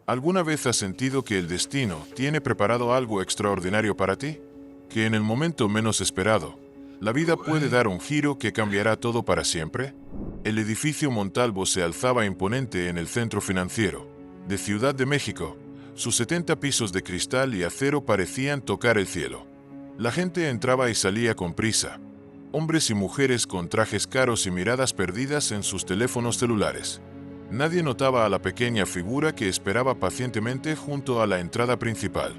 ¿Alguna vez has sentido que el destino tiene preparado algo extraordinario para ti? Que en el momento menos esperado, la vida puede dar un giro que cambiará todo para siempre. El edificio Montalvo se alzaba imponente en el centro financiero de Ciudad de México. Sus 70 pisos de cristal y acero parecían tocar el cielo. La gente entraba y salía con prisa. Hombres y mujeres con trajes caros y miradas perdidas en sus teléfonos celulares. Nadie notaba a la pequeña figura que esperaba pacientemente junto a la entrada principal.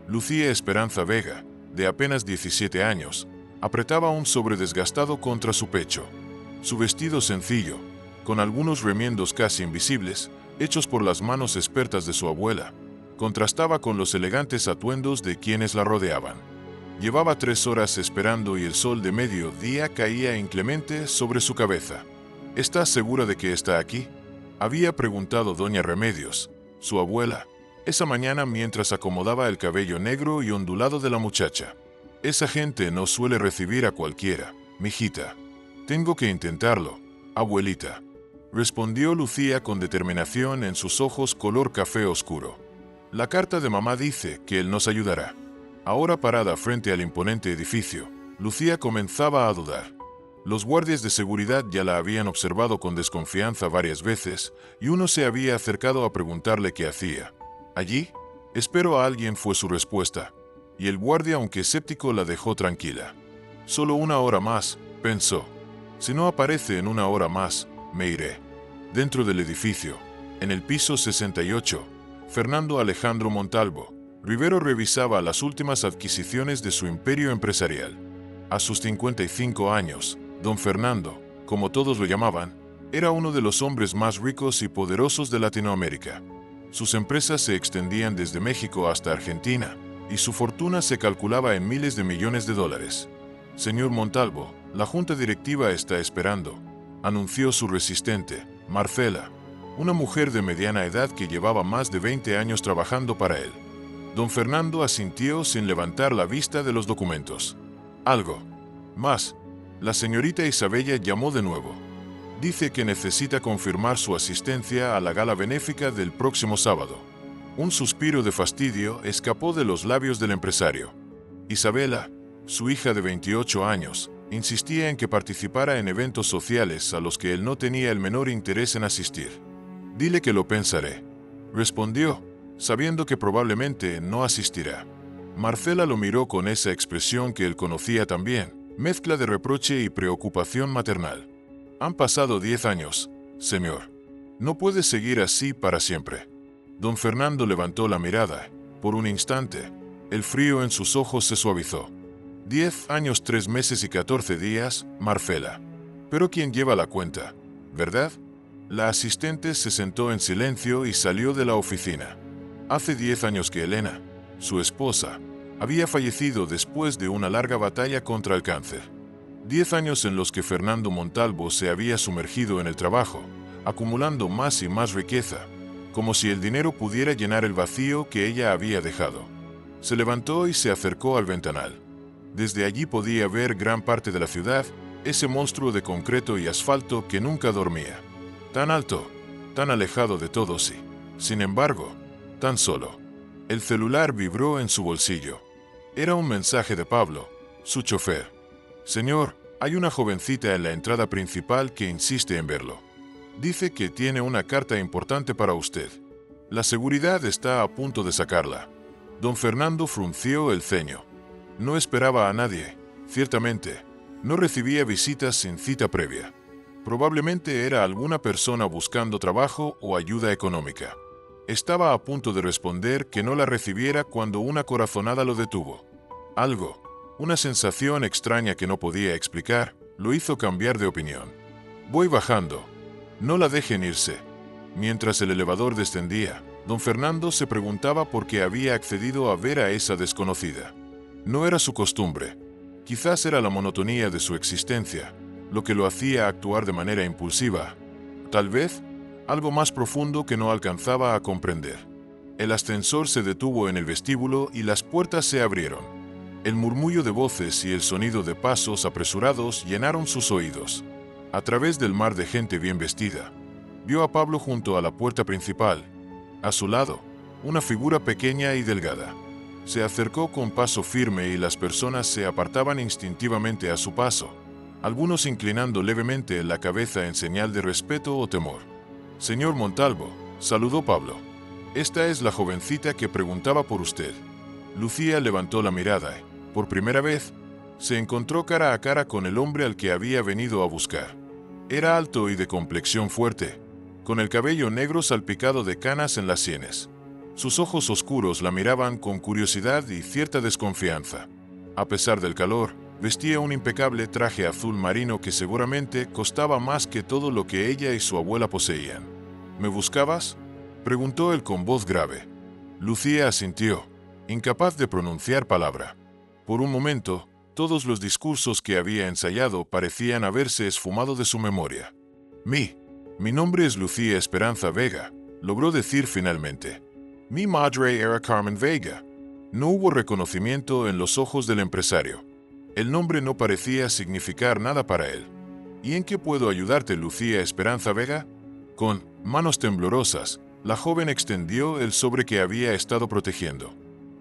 Lucía Esperanza Vega, de apenas 17 años, apretaba un sobre desgastado contra su pecho. Su vestido sencillo, con algunos remiendos casi invisibles, hechos por las manos expertas de su abuela, contrastaba con los elegantes atuendos de quienes la rodeaban. Llevaba 3 horas esperando y el sol de mediodía caía inclemente sobre su cabeza. ¿Estás segura de que está aquí?, había preguntado doña Remedios, su abuela, esa mañana mientras acomodaba el cabello negro y ondulado de la muchacha. Esa gente no suele recibir a cualquiera, mijita. Tengo que intentarlo, abuelita, respondió Lucía con determinación en sus ojos color café oscuro. La carta de mamá dice que él nos ayudará. Ahora parada frente al imponente edificio, Lucía comenzaba a dudar. Los guardias de seguridad ya la habían observado con desconfianza varias veces y uno se había acercado a preguntarle qué hacía. ¿Allí? Espero a alguien, fue su respuesta, y el guardia, aunque escéptico, la dejó tranquila. Solo 1 hora más, pensó. Si no aparece en 1 hora más, me iré. Dentro del edificio, en el piso 68, Fernando Alejandro Montalvo Rivero revisaba las últimas adquisiciones de su imperio empresarial. A sus 55 años, don Fernando, como todos lo llamaban, era uno de los hombres más ricos y poderosos de Latinoamérica. Sus empresas se extendían desde México hasta Argentina, y su fortuna se calculaba en miles de millones de dólares. Señor Montalvo, la junta directiva está esperando, anunció su resistente, Marcela, una mujer de mediana edad que llevaba más de 20 años trabajando para él. Don Fernando asintió sin levantar la vista de los documentos. Algo más. La señorita Isabella llamó de nuevo. Dice que necesita confirmar su asistencia a la gala benéfica del próximo sábado. Un suspiro de fastidio escapó de los labios del empresario. Isabela, su hija de 28 años, insistía en que participara en eventos sociales a los que él no tenía el menor interés en asistir. Dile que lo pensaré, respondió, sabiendo que probablemente no asistirá. Marcela lo miró con esa expresión que él conocía también, mezcla de reproche y preocupación maternal. Han pasado 10 años, señor. No puede seguir así para siempre. Don Fernando levantó la mirada. Por un instante, el frío en sus ojos se suavizó. 10 años, 3 meses y 14 días, Marcela. Pero ¿quién lleva la cuenta? ¿Verdad? La asistente se sentó en silencio y salió de la oficina. Hace 10 años que Elena, su esposa, había fallecido después de una larga batalla contra el cáncer. 10 años en los que Fernando Montalvo se había sumergido en el trabajo, acumulando más y más riqueza, como si el dinero pudiera llenar el vacío que ella había dejado. Se levantó y se acercó al ventanal. Desde allí podía ver gran parte de la ciudad, ese monstruo de concreto y asfalto que nunca dormía. Tan alto, tan alejado de todos y, sin embargo, tan solo. El celular vibró en su bolsillo. Era un mensaje de Pablo, su chofer. Señor, hay una jovencita en la entrada principal que insiste en verlo. Dice que tiene una carta importante para usted. La seguridad está a punto de sacarla. Don Fernando frunció el ceño. No esperaba a nadie, ciertamente. No recibía visitas sin cita previa. Probablemente era alguna persona buscando trabajo o ayuda económica. Estaba a punto de responder que no la recibiera cuando una corazonada lo detuvo. Algo, una sensación extraña que no podía explicar, lo hizo cambiar de opinión. Voy bajando. No la dejen irse. Mientras el elevador descendía, don Fernando se preguntaba por qué había accedido a ver a esa desconocida. No era su costumbre. Quizás era la monotonía de su existencia, lo que lo hacía actuar de manera impulsiva. Tal vez, algo más profundo que no alcanzaba a comprender. El ascensor se detuvo en el vestíbulo y las puertas se abrieron. El murmullo de voces y el sonido de pasos apresurados llenaron sus oídos. A través del mar de gente bien vestida, vio a Pablo junto a la puerta principal. A su lado, una figura pequeña y delgada. Se acercó con paso firme y las personas se apartaban instintivamente a su paso, algunos inclinando levemente la cabeza en señal de respeto o temor. «Señor Montalvo», saludó Pablo. «Esta es la jovencita que preguntaba por usted». Lucía levantó la mirada y, por primera vez, se encontró cara a cara con el hombre al que había venido a buscar. Era alto y de complexión fuerte, con el cabello negro salpicado de canas en las sienes. Sus ojos oscuros la miraban con curiosidad y cierta desconfianza. A pesar del calor, vestía un impecable traje azul marino que seguramente costaba más que todo lo que ella y su abuela poseían. «¿Me buscabas?», preguntó él con voz grave. Lucía asintió, incapaz de pronunciar palabra. Por un momento, todos los discursos que había ensayado parecían haberse esfumado de su memoria. Mi nombre es Lucía Esperanza Vega», logró decir finalmente. «Mi madre era Carmen Vega». No hubo reconocimiento en los ojos del empresario. El nombre no parecía significar nada para él. «¿Y en qué puedo ayudarte, Lucía Esperanza Vega?». Con manos temblorosas, la joven extendió el sobre que había estado protegiendo.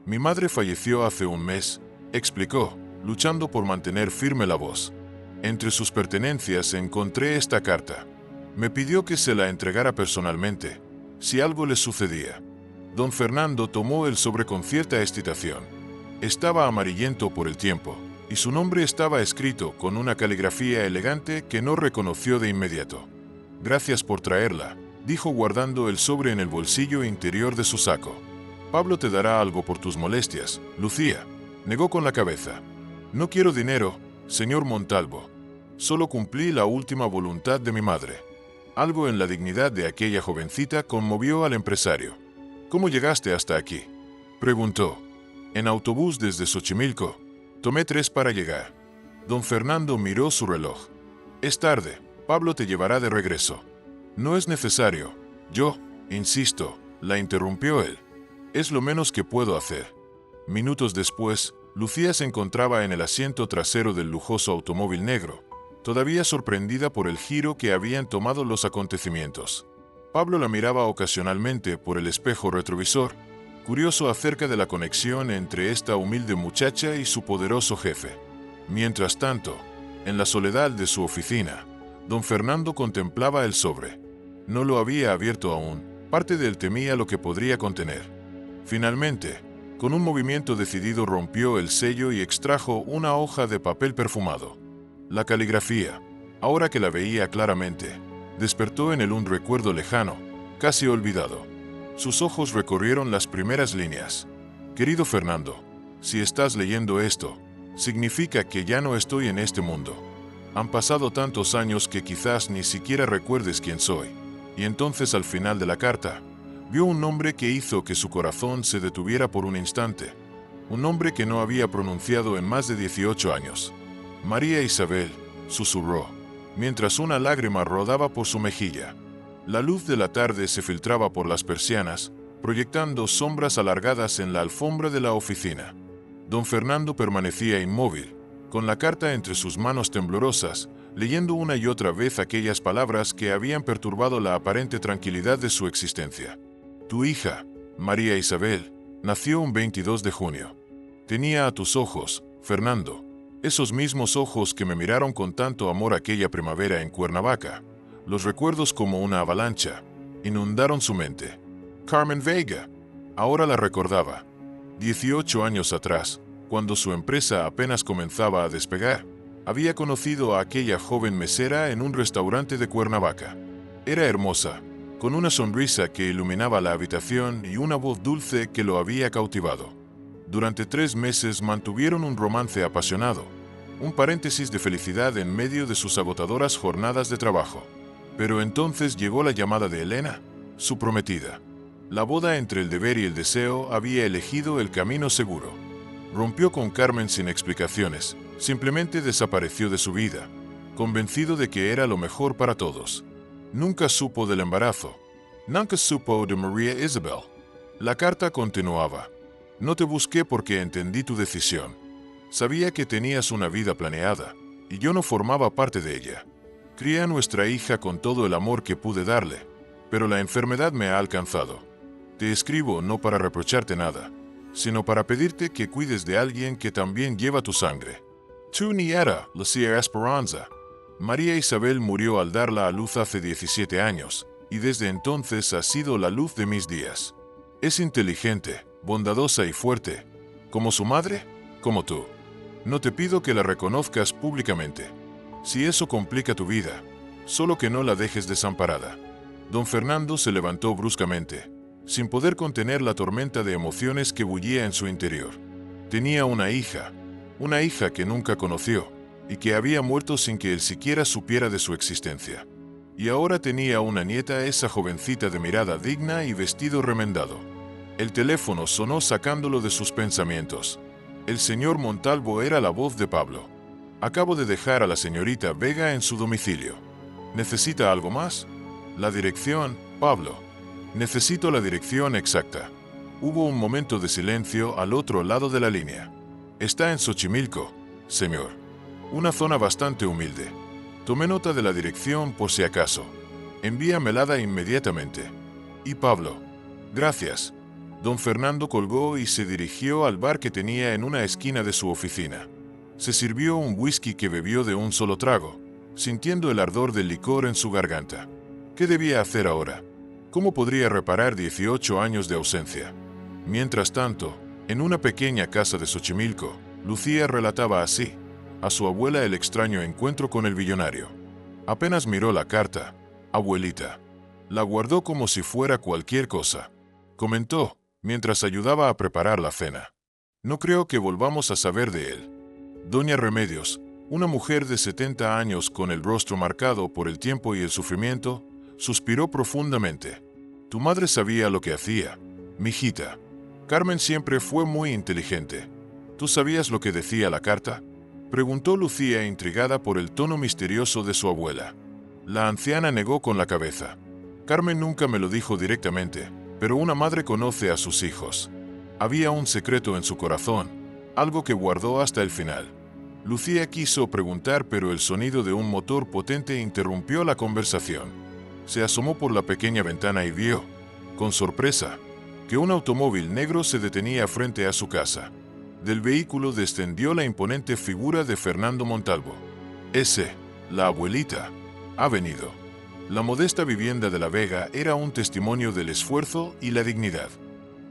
«Mi madre falleció hace un mes», explicó, luchando por mantener firme la voz. «Entre sus pertenencias encontré esta carta. Me pidió que se la entregara personalmente, si algo le sucedía». Don Fernando tomó el sobre con cierta excitación. Estaba amarillento por el tiempo, y su nombre estaba escrito con una caligrafía elegante que no reconoció de inmediato. «Gracias por traerla», dijo guardando el sobre en el bolsillo interior de su saco. «Pablo te dará algo por tus molestias». Lucía negó con la cabeza. «No quiero dinero, señor Montalvo. Solo cumplí la última voluntad de mi madre». Algo en la dignidad de aquella jovencita conmovió al empresario. «¿Cómo llegaste hasta aquí?», preguntó. «En autobús desde Xochimilco. Tomé 3 para llegar». Don Fernando miró su reloj. «Es tarde, Pablo te llevará de regreso». «No es necesario. Yo, insisto», la interrumpió él. «Es lo menos que puedo hacer». Minutos después, Lucía se encontraba en el asiento trasero del lujoso automóvil negro, todavía sorprendida por el giro que habían tomado los acontecimientos. Pablo la miraba ocasionalmente por el espejo retrovisor, curioso acerca de la conexión entre esta humilde muchacha y su poderoso jefe. Mientras tanto, en la soledad de su oficina, don Fernando contemplaba el sobre. No lo había abierto aún, parte de él temía lo que podría contener. Finalmente, con un movimiento decidido rompió el sello y extrajo una hoja de papel perfumado. La caligrafía, ahora que la veía claramente, despertó en él un recuerdo lejano, casi olvidado. Sus ojos recorrieron las primeras líneas. «Querido Fernando, si estás leyendo esto, significa que ya no estoy en este mundo. Han pasado tantos años que quizás ni siquiera recuerdes quién soy». Y entonces al final de la carta, vio un nombre que hizo que su corazón se detuviera por un instante. Un nombre que no había pronunciado en más de 18 años. «María Isabel», susurró, mientras una lágrima rodaba por su mejilla. La luz de la tarde se filtraba por las persianas, proyectando sombras alargadas en la alfombra de la oficina. Don Fernando permanecía inmóvil, con la carta entre sus manos temblorosas, leyendo una y otra vez aquellas palabras que habían perturbado la aparente tranquilidad de su existencia. «Tu hija, María Isabel, nació un 22 de junio. Tenía a tus ojos, Fernando, esos mismos ojos que me miraron con tanto amor aquella primavera en Cuernavaca». Los recuerdos, como una avalancha, inundaron su mente. Carmen Vega. Ahora la recordaba. 18 años atrás, cuando su empresa apenas comenzaba a despegar, había conocido a aquella joven mesera en un restaurante de Cuernavaca. Era hermosa, con una sonrisa que iluminaba la habitación y una voz dulce que lo había cautivado. Durante 3 meses mantuvieron un romance apasionado, un paréntesis de felicidad en medio de sus agotadoras jornadas de trabajo. Pero entonces llegó la llamada de Elena, su prometida. La boda entre el deber y el deseo había elegido el camino seguro. Rompió con Carmen sin explicaciones, simplemente desapareció de su vida, convencido de que era lo mejor para todos. Nunca supo del embarazo. Nunca supo de María Isabel. La carta continuaba. «No te busqué porque entendí tu decisión. Sabía que tenías una vida planeada, y yo no formaba parte de ella. Crié a nuestra hija con todo el amor que pude darle, pero la enfermedad me ha alcanzado. Te escribo no para reprocharte nada, sino para pedirte que cuides de alguien que también lleva tu sangre. Tu nieta, Lucía Esperanza. María Isabel murió al darla a luz hace 17 años, y desde entonces ha sido la luz de mis días. Es inteligente, bondadosa y fuerte, como su madre, como tú. No te pido que la reconozcas públicamente. Si eso complica tu vida, solo que no la dejes desamparada. Don Fernando se levantó bruscamente, sin poder contener la tormenta de emociones que bullía en su interior. Tenía una hija que nunca conoció, y que había muerto sin que él siquiera supiera de su existencia. Y ahora tenía una nieta, esa jovencita de mirada digna y vestido remendado. El teléfono sonó sacándolo de sus pensamientos. El señor Montalvo era la voz de Pablo. Acabo de dejar a la señorita Vega en su domicilio. ¿Necesita algo más? La dirección, Pablo. Necesito la dirección exacta. Hubo un momento de silencio al otro lado de la línea. Está en Xochimilco, señor. Una zona bastante humilde. Tomé nota de la dirección por si acaso. Envíamela inmediatamente. Y Pablo. Gracias. Don Fernando colgó y se dirigió al bar que tenía en una esquina de su oficina. Se sirvió un whisky que bebió de un solo trago, sintiendo el ardor del licor en su garganta. ¿Qué debía hacer ahora? ¿Cómo podría reparar 18 años de ausencia? Mientras tanto, en una pequeña casa de Xochimilco, Lucía relataba así a su abuela el extraño encuentro con el billonario. Apenas miró la carta, abuelita. La guardó como si fuera cualquier cosa. Comentó, mientras ayudaba a preparar la cena. No creo que volvamos a saber de él. Doña Remedios, una mujer de 70 años con el rostro marcado por el tiempo y el sufrimiento, suspiró profundamente. Tu madre sabía lo que hacía, mijita. Carmen siempre fue muy inteligente. ¿Tú sabías lo que decía la carta? Preguntó Lucía, intrigada por el tono misterioso de su abuela. La anciana negó con la cabeza. Carmen nunca me lo dijo directamente, pero una madre conoce a sus hijos. Había un secreto en su corazón, algo que guardó hasta el final. Lucía quiso preguntar, pero el sonido de un motor potente interrumpió la conversación. Se asomó por la pequeña ventana y vio, con sorpresa, que un automóvil negro se detenía frente a su casa. Del vehículo descendió la imponente figura de Fernando Montalvo. La abuelita, ha venido. La modesta vivienda de La Vega era un testimonio del esfuerzo y la dignidad.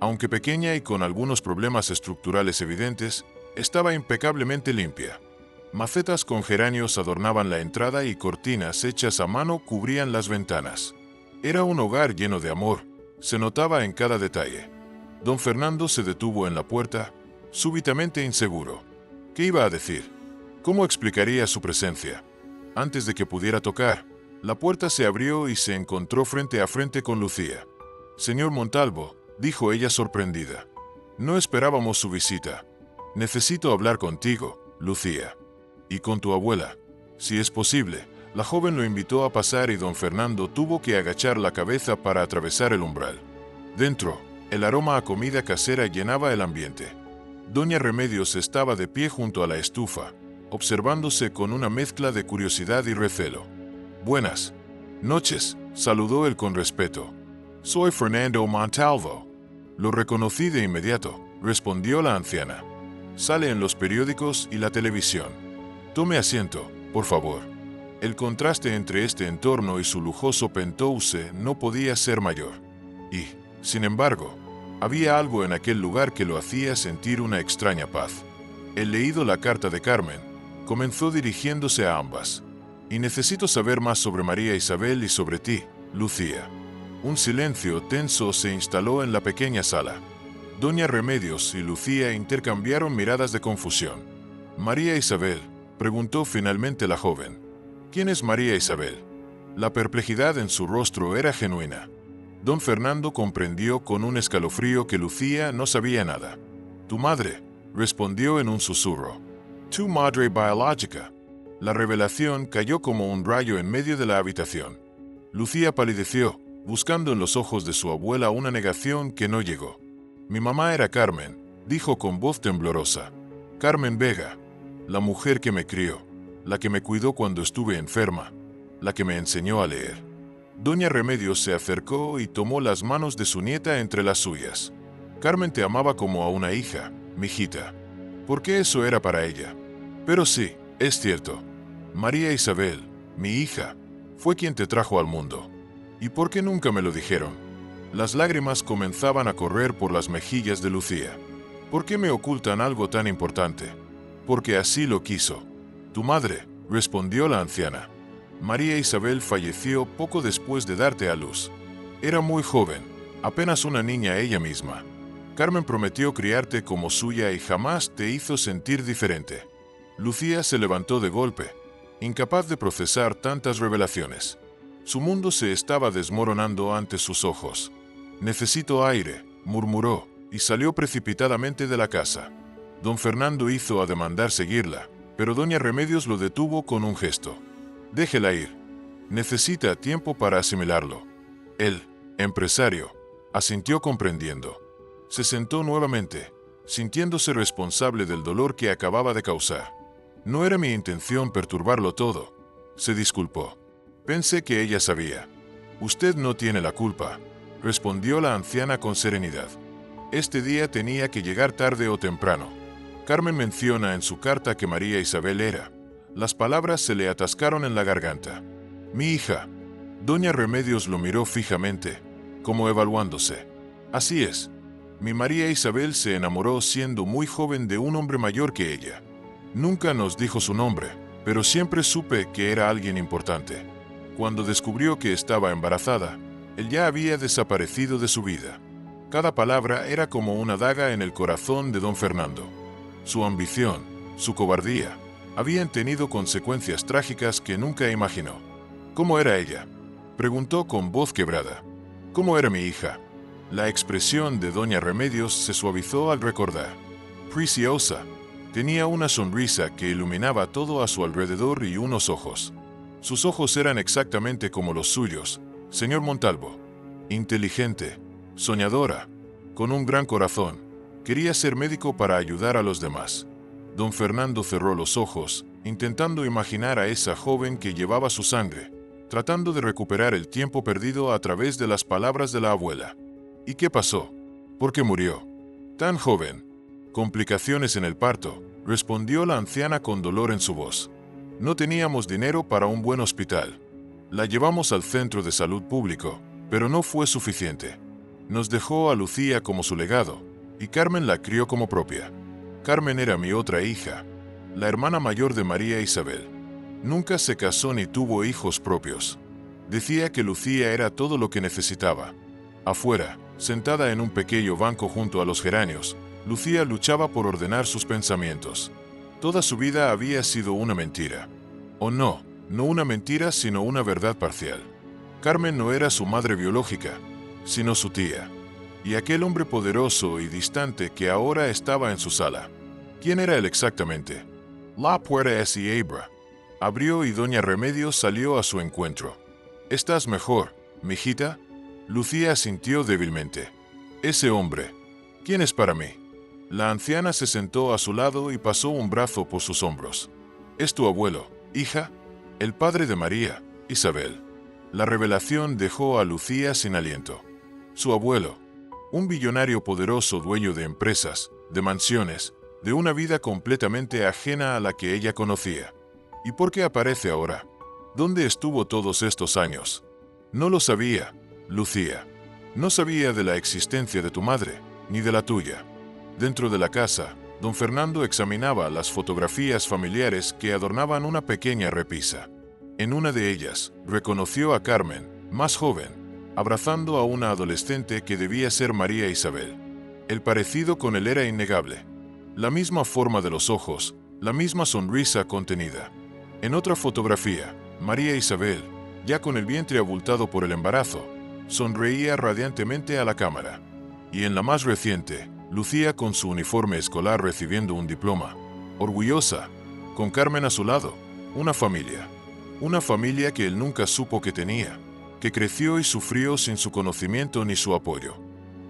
Aunque pequeña y con algunos problemas estructurales evidentes, estaba impecablemente limpia. Macetas con geranios adornaban la entrada y cortinas hechas a mano cubrían las ventanas. Era un hogar lleno de amor, se notaba en cada detalle. Don Fernando se detuvo en la puerta, súbitamente inseguro. ¿Qué iba a decir? ¿Cómo explicaría su presencia? Antes de que pudiera tocar, la puerta se abrió y se encontró frente a frente con Lucía. Señor Montalvo, dijo ella sorprendida. No esperábamos su visita. Necesito hablar contigo, Lucía. Y con tu abuela. Si es posible. La joven lo invitó a pasar y don Fernando tuvo que agachar la cabeza para atravesar el umbral. Dentro, el aroma a comida casera llenaba el ambiente. Doña Remedios estaba de pie junto a la estufa, observándose con una mezcla de curiosidad y recelo. Buenas noches, saludó él con respeto. Soy Fernando Montalvo. Lo reconocí de inmediato, respondió la anciana. Sale en los periódicos y la televisión. Tome asiento, por favor. El contraste entre este entorno y su lujoso penthouse no podía ser mayor. Y, sin embargo, había algo en aquel lugar que lo hacía sentir una extraña paz. He leído la carta de Carmen, comenzó dirigiéndose a ambas. Y necesito saber más sobre María Isabel y sobre ti, Lucía. Un silencio tenso se instaló en la pequeña sala. Doña Remedios y Lucía intercambiaron miradas de confusión. María Isabel, preguntó finalmente la joven. ¿Quién es María Isabel? La perplejidad en su rostro era genuina. Don Fernando comprendió con un escalofrío que Lucía no sabía nada. Tu madre, respondió en un susurro. Tu madre biológica. La revelación cayó como un rayo en medio de la habitación. Lucía palideció, buscando en los ojos de su abuela una negación que no llegó. Mi mamá era Carmen, dijo con voz temblorosa. Carmen Vega, la mujer que me crió, la que me cuidó cuando estuve enferma, la que me enseñó a leer. Doña Remedios se acercó y tomó las manos de su nieta entre las suyas. Carmen te amaba como a una hija, mijita. Porque eso era para ella. Pero sí, es cierto. María Isabel, mi hija, fue quien te trajo al mundo. ¿Y por qué nunca me lo dijeron? Las lágrimas comenzaban a correr por las mejillas de Lucía. ¿Por qué me ocultan algo tan importante? Porque así lo quiso. Tu madre, respondió la anciana. María Isabel falleció poco después de darte a luz. Era muy joven, apenas una niña ella misma. Carmen prometió criarte como suya y jamás te hizo sentir diferente. Lucía se levantó de golpe, incapaz de procesar tantas revelaciones. Su mundo se estaba desmoronando ante sus ojos. Necesito aire, murmuró, y salió precipitadamente de la casa. Don Fernando hizo ademandar seguirla, pero doña Remedios lo detuvo con un gesto. Déjela ir. Necesita tiempo para asimilarlo. El empresario asintió comprendiendo. Se sentó nuevamente, sintiéndose responsable del dolor que acababa de causar. No era mi intención perturbarlo todo. Se disculpó. Pensé que ella sabía. Usted no tiene la culpa, respondió la anciana con serenidad. Este día tenía que llegar tarde o temprano. Carmen menciona en su carta que María Isabel era. Las palabras se le atascaron en la garganta. Mi hija. Doña Remedios lo miró fijamente, como evaluándose. Así es. Mi María Isabel se enamoró siendo muy joven de un hombre mayor que ella. Nunca nos dijo su nombre, pero siempre supe que era alguien importante. Cuando descubrió que estaba embarazada, él ya había desaparecido de su vida. Cada palabra era como una daga en el corazón de don Fernando. Su ambición, su cobardía, habían tenido consecuencias trágicas que nunca imaginó. ¿Cómo era ella?, preguntó con voz quebrada. ¿Cómo era mi hija? La expresión de doña Remedios se suavizó al recordar. Preciosa. Tenía una sonrisa que iluminaba todo a su alrededor y unos ojos. Sus ojos eran exactamente como los suyos, señor Montalvo. Inteligente, soñadora, con un gran corazón. Quería ser médico para ayudar a los demás. Don Fernando cerró los ojos, intentando imaginar a esa joven que llevaba su sangre, tratando de recuperar el tiempo perdido a través de las palabras de la abuela. ¿Y qué pasó? ¿Por qué murió? Tan joven. Complicaciones en el parto, respondió la anciana con dolor en su voz. No teníamos dinero para un buen hospital. La llevamos al centro de salud público, pero no fue suficiente. Nos dejó a Lucía como su legado, y Carmen la crió como propia. Carmen era mi otra hija, la hermana mayor de María Isabel. Nunca se casó ni tuvo hijos propios. Decía que Lucía era todo lo que necesitaba. Afuera, sentada en un pequeño banco junto a los geranios, Lucía luchaba por ordenar sus pensamientos. Toda su vida había sido una mentira. O no una mentira, sino una verdad parcial. Carmen no era su madre biológica, sino su tía. Y aquel hombre poderoso y distante que ahora estaba en su sala. ¿Quién era él exactamente? La puerta se abrió. Abrió y doña Remedios salió a su encuentro. ¿Estás mejor, mijita? Lucía asintió débilmente. Ese hombre, ¿quién es para mí? La anciana se sentó a su lado y pasó un brazo por sus hombros. Es tu abuelo, hija, el padre de María Isabel. La revelación dejó a Lucía sin aliento. Su abuelo, un billonario poderoso dueño de empresas, de mansiones, de una vida completamente ajena a la que ella conocía. ¿Y por qué aparece ahora? ¿Dónde estuvo todos estos años? No lo sabía, Lucía. No sabía de la existencia de tu madre, ni de la tuya. Dentro de la casa, don Fernando examinaba las fotografías familiares que adornaban una pequeña repisa. En una de ellas, reconoció a Carmen, más joven, abrazando a una adolescente que debía ser María Isabel. El parecido con él era innegable. La misma forma de los ojos, la misma sonrisa contenida. En otra fotografía, María Isabel, ya con el vientre abultado por el embarazo, sonreía radiantemente a la cámara. Y en la más reciente, Lucía con su uniforme escolar recibiendo un diploma, orgullosa, con Carmen a su lado, una familia que él nunca supo que tenía, que creció y sufrió sin su conocimiento ni su apoyo.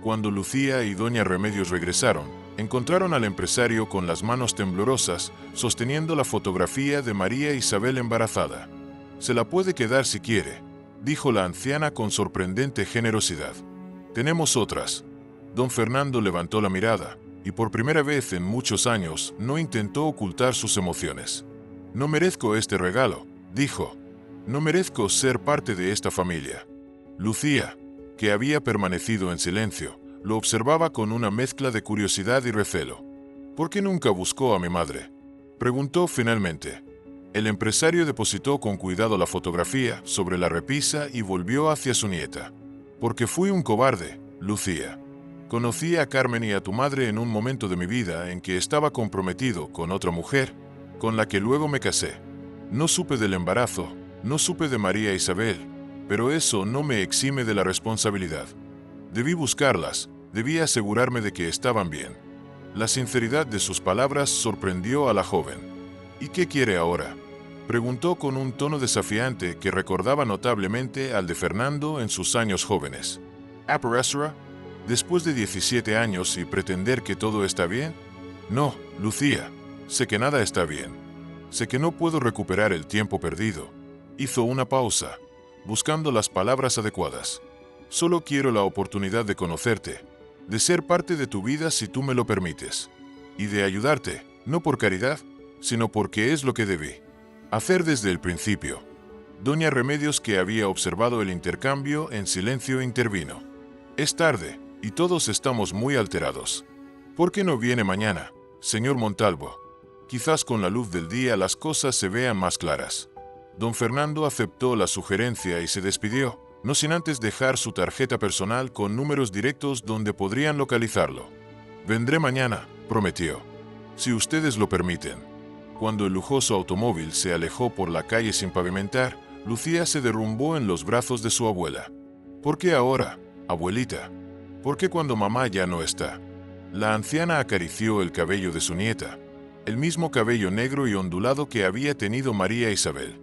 Cuando Lucía y doña Remedios regresaron, encontraron al empresario con las manos temblorosas, sosteniendo la fotografía de María Isabel embarazada. Se la puede quedar si quiere, dijo la anciana con sorprendente generosidad. Tenemos otras. Don Fernando levantó la mirada, y por primera vez en muchos años no intentó ocultar sus emociones. No merezco este regalo, dijo. No merezco ser parte de esta familia. Lucía, que había permanecido en silencio, lo observaba con una mezcla de curiosidad y recelo. ¿Por qué nunca buscó a mi madre?, preguntó finalmente. El empresario depositó con cuidado la fotografía sobre la repisa y volvió hacia su nieta. Porque fui un cobarde, Lucía. Conocí a Carmen y a tu madre en un momento de mi vida en que estaba comprometido con otra mujer, con la que luego me casé. No supe del embarazo, no supe de María Isabel, pero eso no me exime de la responsabilidad. Debí buscarlas, debí asegurarme de que estaban bien. La sinceridad de sus palabras sorprendió a la joven. ¿Y qué quiere ahora?, preguntó con un tono desafiante que recordaba notablemente al de Fernando en sus años jóvenes. ¿Aparecerá después de 17 años y pretender que todo está bien? No, Lucía, sé que nada está bien. Sé que no puedo recuperar el tiempo perdido. Hizo una pausa, buscando las palabras adecuadas. Solo quiero la oportunidad de conocerte, de ser parte de tu vida si tú me lo permites, y de ayudarte, no por caridad, sino porque es lo que debí hacer desde el principio. Doña Remedios, que había observado el intercambio en silencio, intervino. Es tarde, y todos estamos muy alterados. ¿Por qué no viene mañana, señor Montalvo? Quizás con la luz del día las cosas se vean más claras. Don Fernando aceptó la sugerencia y se despidió, no sin antes dejar su tarjeta personal con números directos donde podrían localizarlo. Vendré mañana, prometió. Si ustedes lo permiten. Cuando el lujoso automóvil se alejó por la calle sin pavimentar, Lucía se derrumbó en los brazos de su abuela. ¿Por qué ahora, abuelita? ¿Por qué cuando mamá ya no está? La anciana acarició el cabello de su nieta, el mismo cabello negro y ondulado que había tenido María Isabel.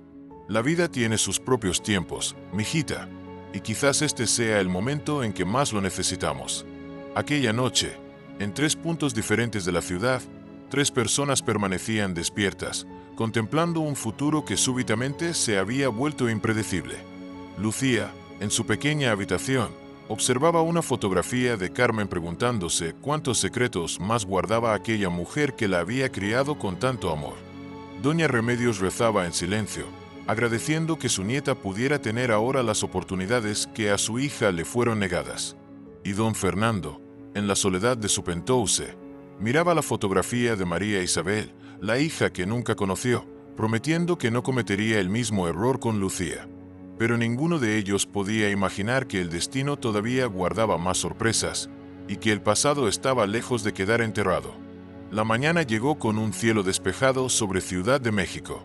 La vida tiene sus propios tiempos, mijita, y quizás este sea el momento en que más lo necesitamos. Aquella noche, en 3 puntos diferentes de la ciudad, 3 personas permanecían despiertas, contemplando un futuro que súbitamente se había vuelto impredecible. Lucía, en su pequeña habitación, observaba una fotografía de Carmen preguntándose cuántos secretos más guardaba aquella mujer que la había criado con tanto amor. Doña Remedios rezaba en silencio, agradeciendo que su nieta pudiera tener ahora las oportunidades que a su hija le fueron negadas. Y don Fernando, en la soledad de su penthouse, miraba la fotografía de María Isabel, la hija que nunca conoció, prometiendo que no cometería el mismo error con Lucía. Pero ninguno de ellos podía imaginar que el destino todavía guardaba más sorpresas, y que el pasado estaba lejos de quedar enterrado. La mañana llegó con un cielo despejado sobre Ciudad de México.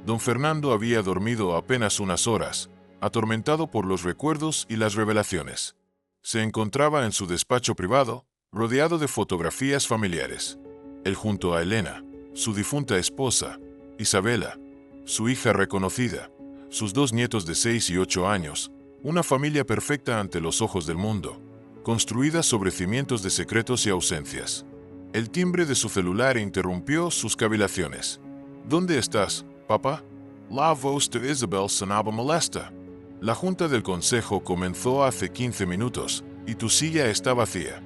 Don Fernando había dormido apenas unas horas, atormentado por los recuerdos y las revelaciones. Se encontraba en su despacho privado, rodeado de fotografías familiares. Él junto a Elena, su difunta esposa, Isabela, su hija reconocida, sus 2 nietos de 6 y 8 años, una familia perfecta ante los ojos del mundo, construida sobre cimientos de secretos y ausencias. El timbre de su celular interrumpió sus cavilaciones. ¿Dónde estás, papá? La voz de Isabel sonaba molesta. La junta del consejo comenzó hace 15 minutos, y tu silla está vacía.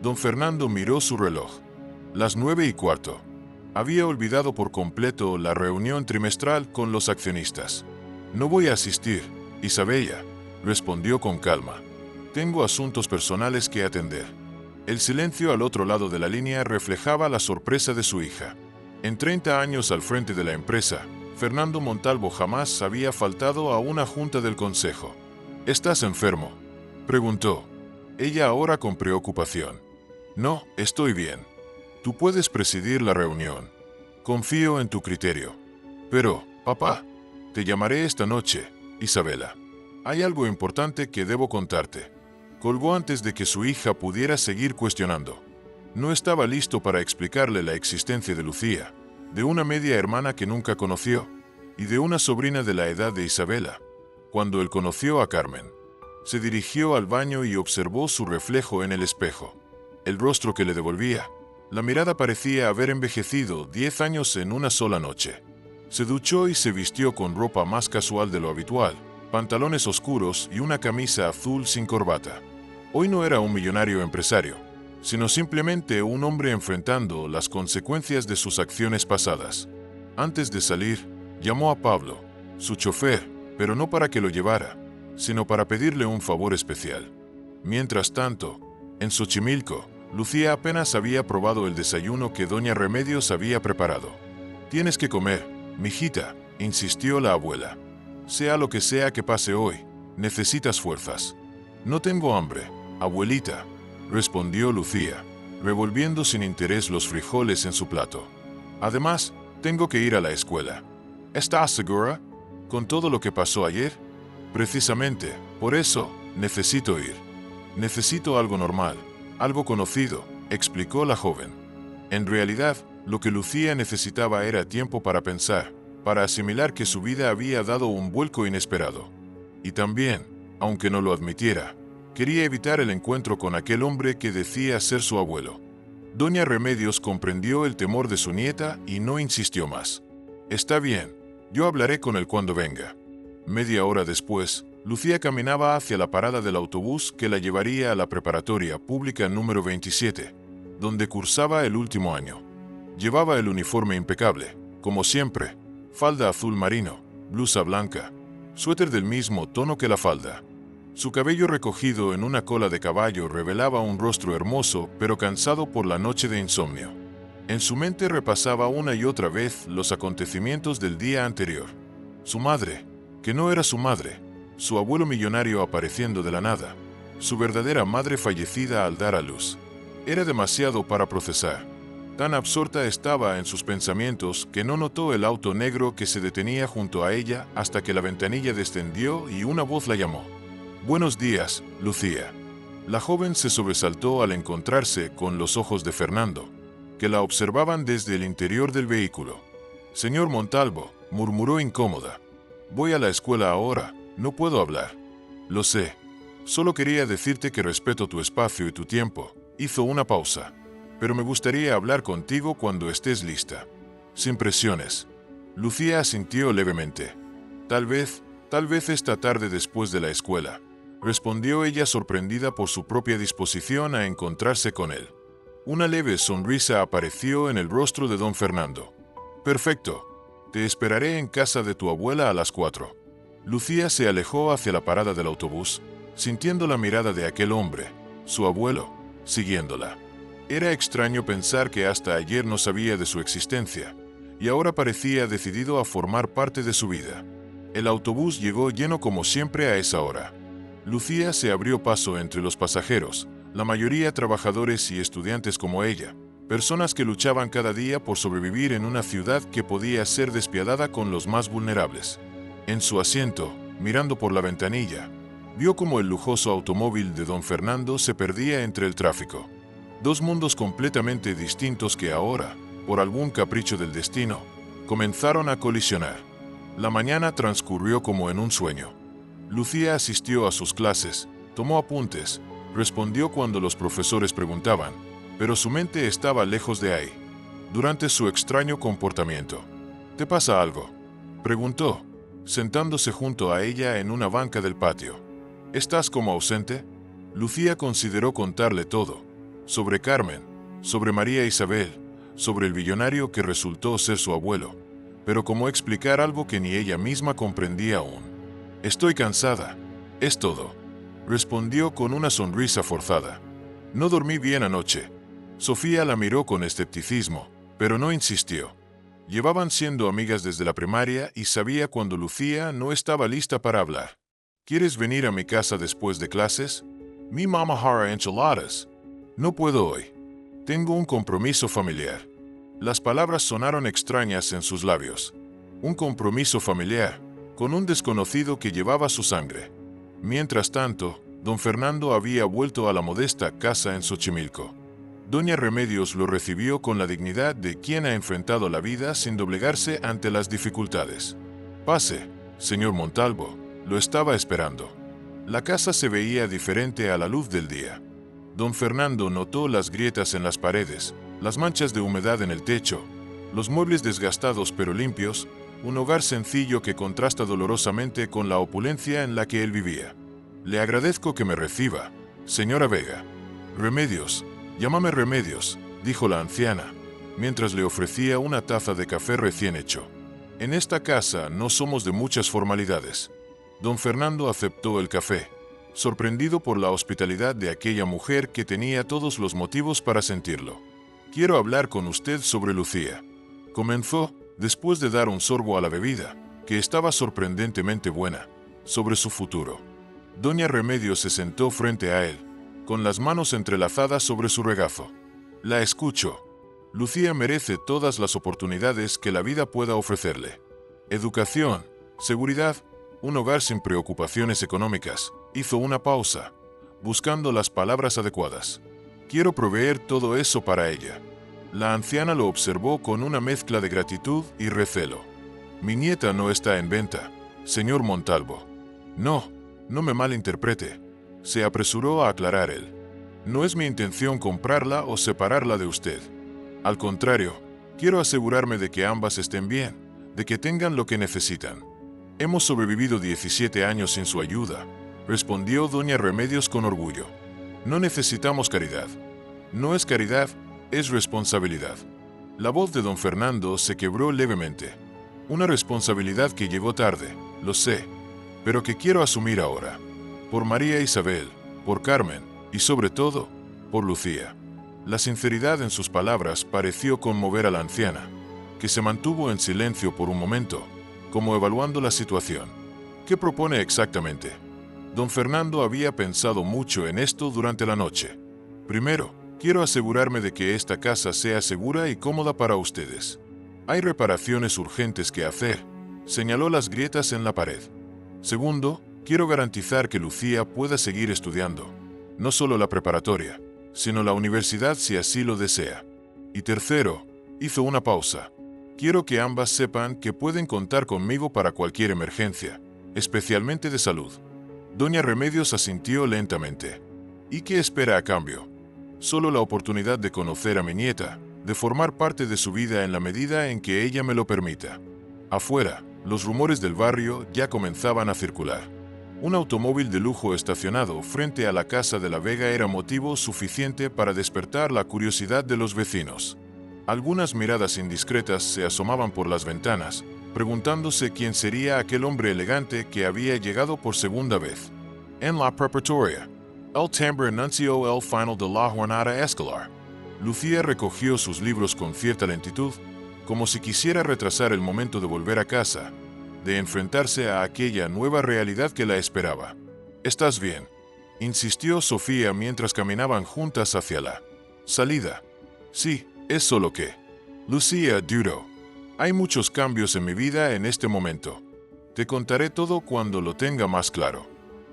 Don Fernando miró su reloj. Las 9:15. Había olvidado por completo la reunión trimestral con los accionistas. No voy a asistir, Isabella, respondió con calma. Tengo asuntos personales que atender. El silencio al otro lado de la línea reflejaba la sorpresa de su hija. En 30 años al frente de la empresa, Fernando Montalvo jamás había faltado a una junta del consejo. ¿Estás enfermo?, preguntó. Ella ahora con preocupación. No, estoy bien. Tú puedes presidir la reunión. Confío en tu criterio. Pero, papá, te llamaré esta noche, Isabela. Hay algo importante que debo contarte. Colgó antes de que su hija pudiera seguir cuestionando. No estaba listo para explicarle la existencia de Lucía, de una media hermana que nunca conoció, y de una sobrina de la edad de Isabela. Cuando él conoció a Carmen, se dirigió al baño y observó su reflejo en el espejo. El rostro que le devolvía, la mirada parecía haber envejecido 10 años en una sola noche. Se duchó y se vistió con ropa más casual de lo habitual, pantalones oscuros y una camisa azul sin corbata. Hoy no era un millonario empresario, sino simplemente un hombre enfrentando las consecuencias de sus acciones pasadas. Antes de salir, llamó a Pablo, su chofer, pero no para que lo llevara, sino para pedirle un favor especial. Mientras tanto, en Xochimilco, Lucía apenas había probado el desayuno que doña Remedios había preparado. «Tienes que comer, mijita», insistió la abuela. «Sea lo que sea que pase hoy, necesitas fuerzas». «No tengo hambre, abuelita», respondió Lucía, revolviendo sin interés los frijoles en su plato. «Además, tengo que ir a la escuela». «¿Estás segura? ¿Con todo lo que pasó ayer?» «Precisamente, por eso, necesito ir. Necesito algo normal, algo conocido», explicó la joven. En realidad, lo que Lucía necesitaba era tiempo para pensar, para asimilar que su vida había dado un vuelco inesperado. Y también, aunque no lo admitiera, quería evitar el encuentro con aquel hombre que decía ser su abuelo. Doña Remedios comprendió el temor de su nieta y no insistió más. «Está bien, yo hablaré con él cuando venga». Media hora después, Lucía caminaba hacia la parada del autobús que la llevaría a la preparatoria pública número 27, donde cursaba el último año. Llevaba el uniforme impecable, como siempre, falda azul marino, blusa blanca, suéter del mismo tono que la falda. Su cabello recogido en una cola de caballo revelaba un rostro hermoso pero cansado por la noche de insomnio. En su mente repasaba una y otra vez los acontecimientos del día anterior. Su madre, que no era su madre, su abuelo millonario apareciendo de la nada, su verdadera madre fallecida al dar a luz. Era demasiado para procesar. Tan absorta estaba en sus pensamientos que no notó el auto negro que se detenía junto a ella hasta que la ventanilla descendió y una voz la llamó. «Buenos días, Lucía». La joven se sobresaltó al encontrarse con los ojos de Fernando, que la observaban desde el interior del vehículo. «Señor Montalvo», murmuró incómoda. «Voy a la escuela ahora, no puedo hablar». «Lo sé. Solo quería decirte que respeto tu espacio y tu tiempo». Hizo una pausa. «Pero me gustaría hablar contigo cuando estés lista». «Sin presiones». Lucía asintió levemente. Tal vez esta tarde después de la escuela», respondió ella sorprendida por su propia disposición a encontrarse con él. Una leve sonrisa apareció en el rostro de don Fernando. «Perfecto. Te esperaré en casa de tu abuela a las 4». Lucía se alejó hacia la parada del autobús, sintiendo la mirada de aquel hombre, su abuelo, siguiéndola. Era extraño pensar que hasta ayer no sabía de su existencia, y ahora parecía decidido a formar parte de su vida. El autobús llegó lleno como siempre a esa hora. Lucía se abrió paso entre los pasajeros, la mayoría trabajadores y estudiantes como ella, personas que luchaban cada día por sobrevivir en una ciudad que podía ser despiadada con los más vulnerables. En su asiento, mirando por la ventanilla, vio como el lujoso automóvil de don Fernando se perdía entre el tráfico. Dos mundos completamente distintos que ahora, por algún capricho del destino, comenzaron a colisionar. La mañana transcurrió como en un sueño. Lucía asistió a sus clases, tomó apuntes, respondió cuando los profesores preguntaban, pero su mente estaba lejos de ahí. Durante su extraño comportamiento. «¿Te pasa algo?», preguntó, sentándose junto a ella en una banca del patio. «¿Estás como ausente?». Lucía consideró contarle todo, sobre Carmen, sobre María Isabel, sobre el millonario que resultó ser su abuelo, pero cómo explicar algo que ni ella misma comprendía aún. «Estoy cansada, es todo», respondió con una sonrisa forzada. «No dormí bien anoche». Sofía la miró con escepticismo, pero no insistió. Llevaban siendo amigas desde la primaria y sabía cuando Lucía no estaba lista para hablar. «¿Quieres venir a mi casa después de clases? Mi mamá hará enchiladas». «No puedo hoy. Tengo un compromiso familiar». Las palabras sonaron extrañas en sus labios. Un compromiso familiar, con un desconocido que llevaba su sangre. Mientras tanto, don Fernando había vuelto a la modesta casa en Xochimilco. Doña Remedios lo recibió con la dignidad de quien ha enfrentado la vida sin doblegarse ante las dificultades. «Pase, señor Montalvo, lo estaba esperando». La casa se veía diferente a la luz del día. Don Fernando notó las grietas en las paredes, las manchas de humedad en el techo, los muebles desgastados pero limpios, un hogar sencillo que contrasta dolorosamente con la opulencia en la que él vivía. Le agradezco que me reciba, señora Vega. Remedios, llámame Remedios, dijo la anciana, mientras le ofrecía una taza de café recién hecho. En esta casa no somos de muchas formalidades. Don Fernando aceptó el café, sorprendido por la hospitalidad de aquella mujer que tenía todos los motivos para sentirlo. Quiero hablar con usted sobre Lucía. Comenzó, después de dar un sorbo a la bebida, que estaba sorprendentemente buena, sobre su futuro. Doña Remedios se sentó frente a él, con las manos entrelazadas sobre su regazo. La escucho. Lucía merece todas las oportunidades que la vida pueda ofrecerle. Educación, seguridad, un hogar sin preocupaciones económicas. Hizo una pausa, buscando las palabras adecuadas. Quiero proveer todo eso para ella. La anciana lo observó con una mezcla de gratitud y recelo. Mi nieta no está en venta, señor Montalvo. No, no me malinterprete, se apresuró a aclarar él. No es mi intención comprarla o separarla de usted. Al contrario, quiero asegurarme de que ambas estén bien, de que tengan lo que necesitan. Hemos sobrevivido 17 años sin su ayuda, respondió doña Remedios con orgullo. No necesitamos caridad. No es caridad, es responsabilidad. La voz de don Fernando se quebró levemente. Una responsabilidad que llegó tarde, lo sé, pero que quiero asumir ahora. Por María Isabel, por Carmen y sobre todo, por Lucía. La sinceridad en sus palabras pareció conmover a la anciana, que se mantuvo en silencio por un momento, como evaluando la situación. ¿Qué propone exactamente? Don Fernando había pensado mucho en esto durante la noche. Primero, quiero asegurarme de que esta casa sea segura y cómoda para ustedes. Hay reparaciones urgentes que hacer, señaló las grietas en la pared. Segundo, quiero garantizar que Lucía pueda seguir estudiando, no solo la preparatoria, sino la universidad si así lo desea. Y tercero, hizo una pausa. Quiero que ambas sepan que pueden contar conmigo para cualquier emergencia, especialmente de salud. Doña Remedios asintió lentamente. ¿Y qué espera a cambio? Solo la oportunidad de conocer a mi nieta, de formar parte de su vida en la medida en que ella me lo permita. Afuera, los rumores del barrio ya comenzaban a circular. Un automóvil de lujo estacionado frente a la casa de la Vega era motivo suficiente para despertar la curiosidad de los vecinos. Algunas miradas indiscretas se asomaban por las ventanas, preguntándose quién sería aquel hombre elegante que había llegado por segunda vez. En la preparatoria, el timbre anunció el final de la jornada escolar. Lucía recogió sus libros con cierta lentitud, como si quisiera retrasar el momento de volver a casa, de enfrentarse a aquella nueva realidad que la esperaba. «¿Estás bien?», insistió Sofía mientras caminaban juntas hacia la salida. «Sí, es solo que...». Lucía dudó. «Hay muchos cambios en mi vida en este momento. Te contaré todo cuando lo tenga más claro».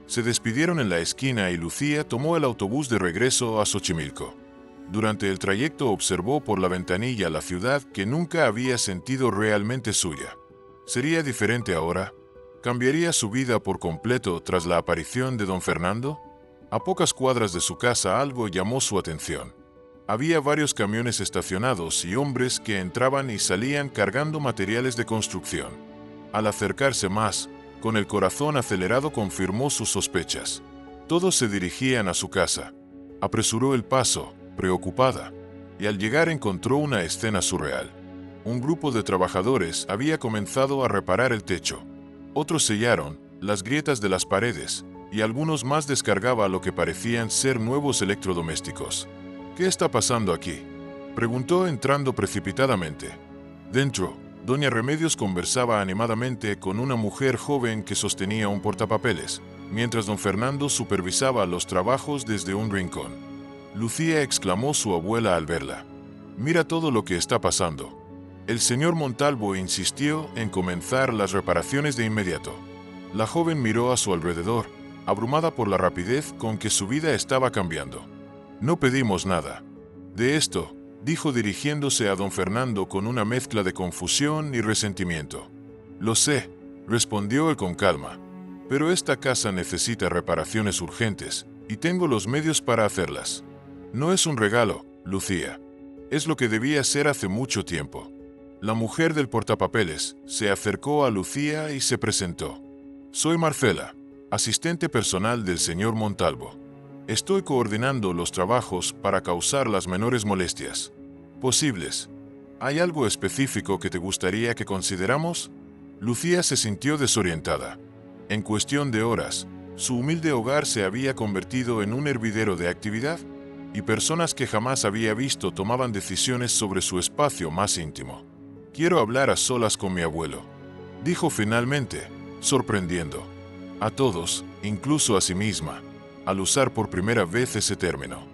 Se despidieron en la esquina y Lucía tomó el autobús de regreso a Xochimilco. Durante el trayecto observó por la ventanilla la ciudad que nunca había sentido realmente suya. ¿Sería diferente ahora? ¿Cambiaría su vida por completo tras la aparición de don Fernando? A pocas cuadras de su casa algo llamó su atención. Había varios camiones estacionados y hombres que entraban y salían cargando materiales de construcción. Al acercarse más, con el corazón acelerado confirmó sus sospechas. Todos se dirigían a su casa. Apresuró el paso, preocupada, y al llegar encontró una escena surreal. Un grupo de trabajadores había comenzado a reparar el techo. Otros sellaron las grietas de las paredes, y algunos más descargaban lo que parecían ser nuevos electrodomésticos. «¿Qué está pasando aquí?», preguntó entrando precipitadamente. Dentro, doña Remedios conversaba animadamente con una mujer joven que sostenía un portapapeles, mientras don Fernando supervisaba los trabajos desde un rincón. Lucía, exclamó su abuela al verla. «Mira todo lo que está pasando». El señor Montalvo insistió en comenzar las reparaciones de inmediato. La joven miró a su alrededor, abrumada por la rapidez con que su vida estaba cambiando. «No pedimos nada». «De esto», dijo dirigiéndose a don Fernando con una mezcla de confusión y resentimiento. «Lo sé», respondió él con calma, «pero esta casa necesita reparaciones urgentes, y tengo los medios para hacerlas. No es un regalo, Lucía. Es lo que debía ser hace mucho tiempo». La mujer del portapapeles se acercó a Lucía y se presentó. Soy Marcela, asistente personal del señor Montalvo. Estoy coordinando los trabajos para causar las menores molestias posibles. ¿Hay algo específico que te gustaría que consideramos? Lucía se sintió desorientada. En cuestión de horas, su humilde hogar se había convertido en un hervidero de actividad y personas que jamás había visto tomaban decisiones sobre su espacio más íntimo. Quiero hablar a solas con mi abuelo, dijo finalmente, sorprendiendo a todos, incluso a sí misma, al usar por primera vez ese término.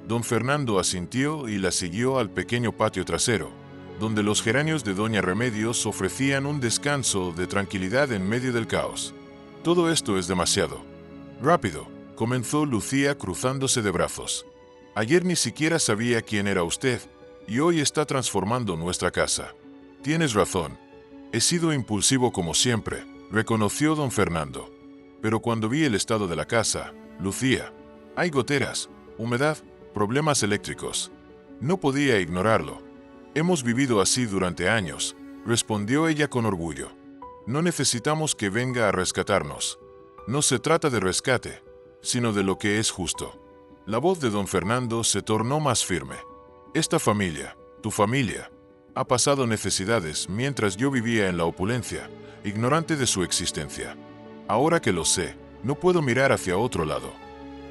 Don Fernando asintió y la siguió al pequeño patio trasero, donde los geranios de Doña Remedios ofrecían un descanso de tranquilidad en medio del caos. Todo esto es demasiado rápido, comenzó Lucía cruzándose de brazos. Ayer ni siquiera sabía quién era usted, y hoy está transformando nuestra casa. Tienes razón. He sido impulsivo como siempre, reconoció don Fernando. Pero cuando vi el estado de la casa, Lucía, hay goteras, humedad, problemas eléctricos. No podía ignorarlo. Hemos vivido así durante años, respondió ella con orgullo. No necesitamos que venga a rescatarnos. No se trata de rescate, sino de lo que es justo. La voz de don Fernando se tornó más firme. Esta familia, tu familia, ha pasado necesidades mientras yo vivía en la opulencia, ignorante de su existencia. Ahora que lo sé, no puedo mirar hacia otro lado.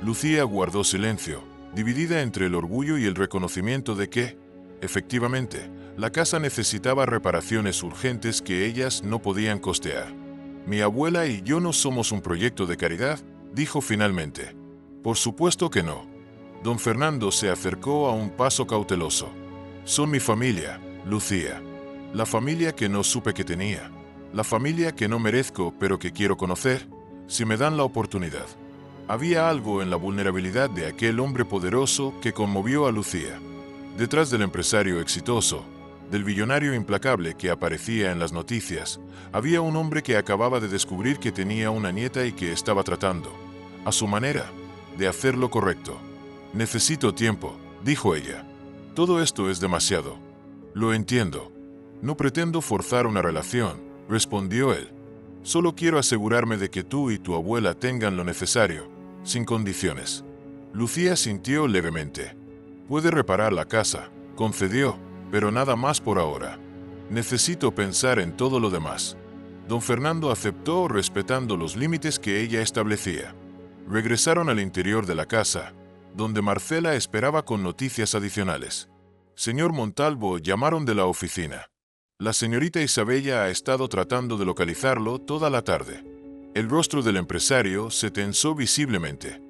Lucía guardó silencio, dividida entre el orgullo y el reconocimiento de que, efectivamente, la casa necesitaba reparaciones urgentes que ellas no podían costear. Mi abuela y yo no somos un proyecto de caridad, dijo finalmente. Por supuesto que no. Don Fernando se acercó a un paso cauteloso. Son mi familia, Lucía. La familia que no supe que tenía. La familia que no merezco pero que quiero conocer, si me dan la oportunidad. Había algo en la vulnerabilidad de aquel hombre poderoso que conmovió a Lucía. Detrás del empresario exitoso, del billonario implacable que aparecía en las noticias, había un hombre que acababa de descubrir que tenía una nieta y que estaba tratando, a su manera, de hacer lo correcto. Necesito tiempo, dijo ella. Todo esto es demasiado. Lo entiendo. No pretendo forzar una relación, respondió él. Solo quiero asegurarme de que tú y tu abuela tengan lo necesario, sin condiciones. Lucía sintió levemente. Puede reparar la casa, concedió, pero nada más por ahora. Necesito pensar en todo lo demás. Don Fernando aceptó respetando los límites que ella establecía. Regresaron al interior de la casa, donde Marcela esperaba con noticias adicionales. Señor Montalvo, llamaron de la oficina. La señorita Isabella ha estado tratando de localizarlo toda la tarde. El rostro del empresario se tensó visiblemente.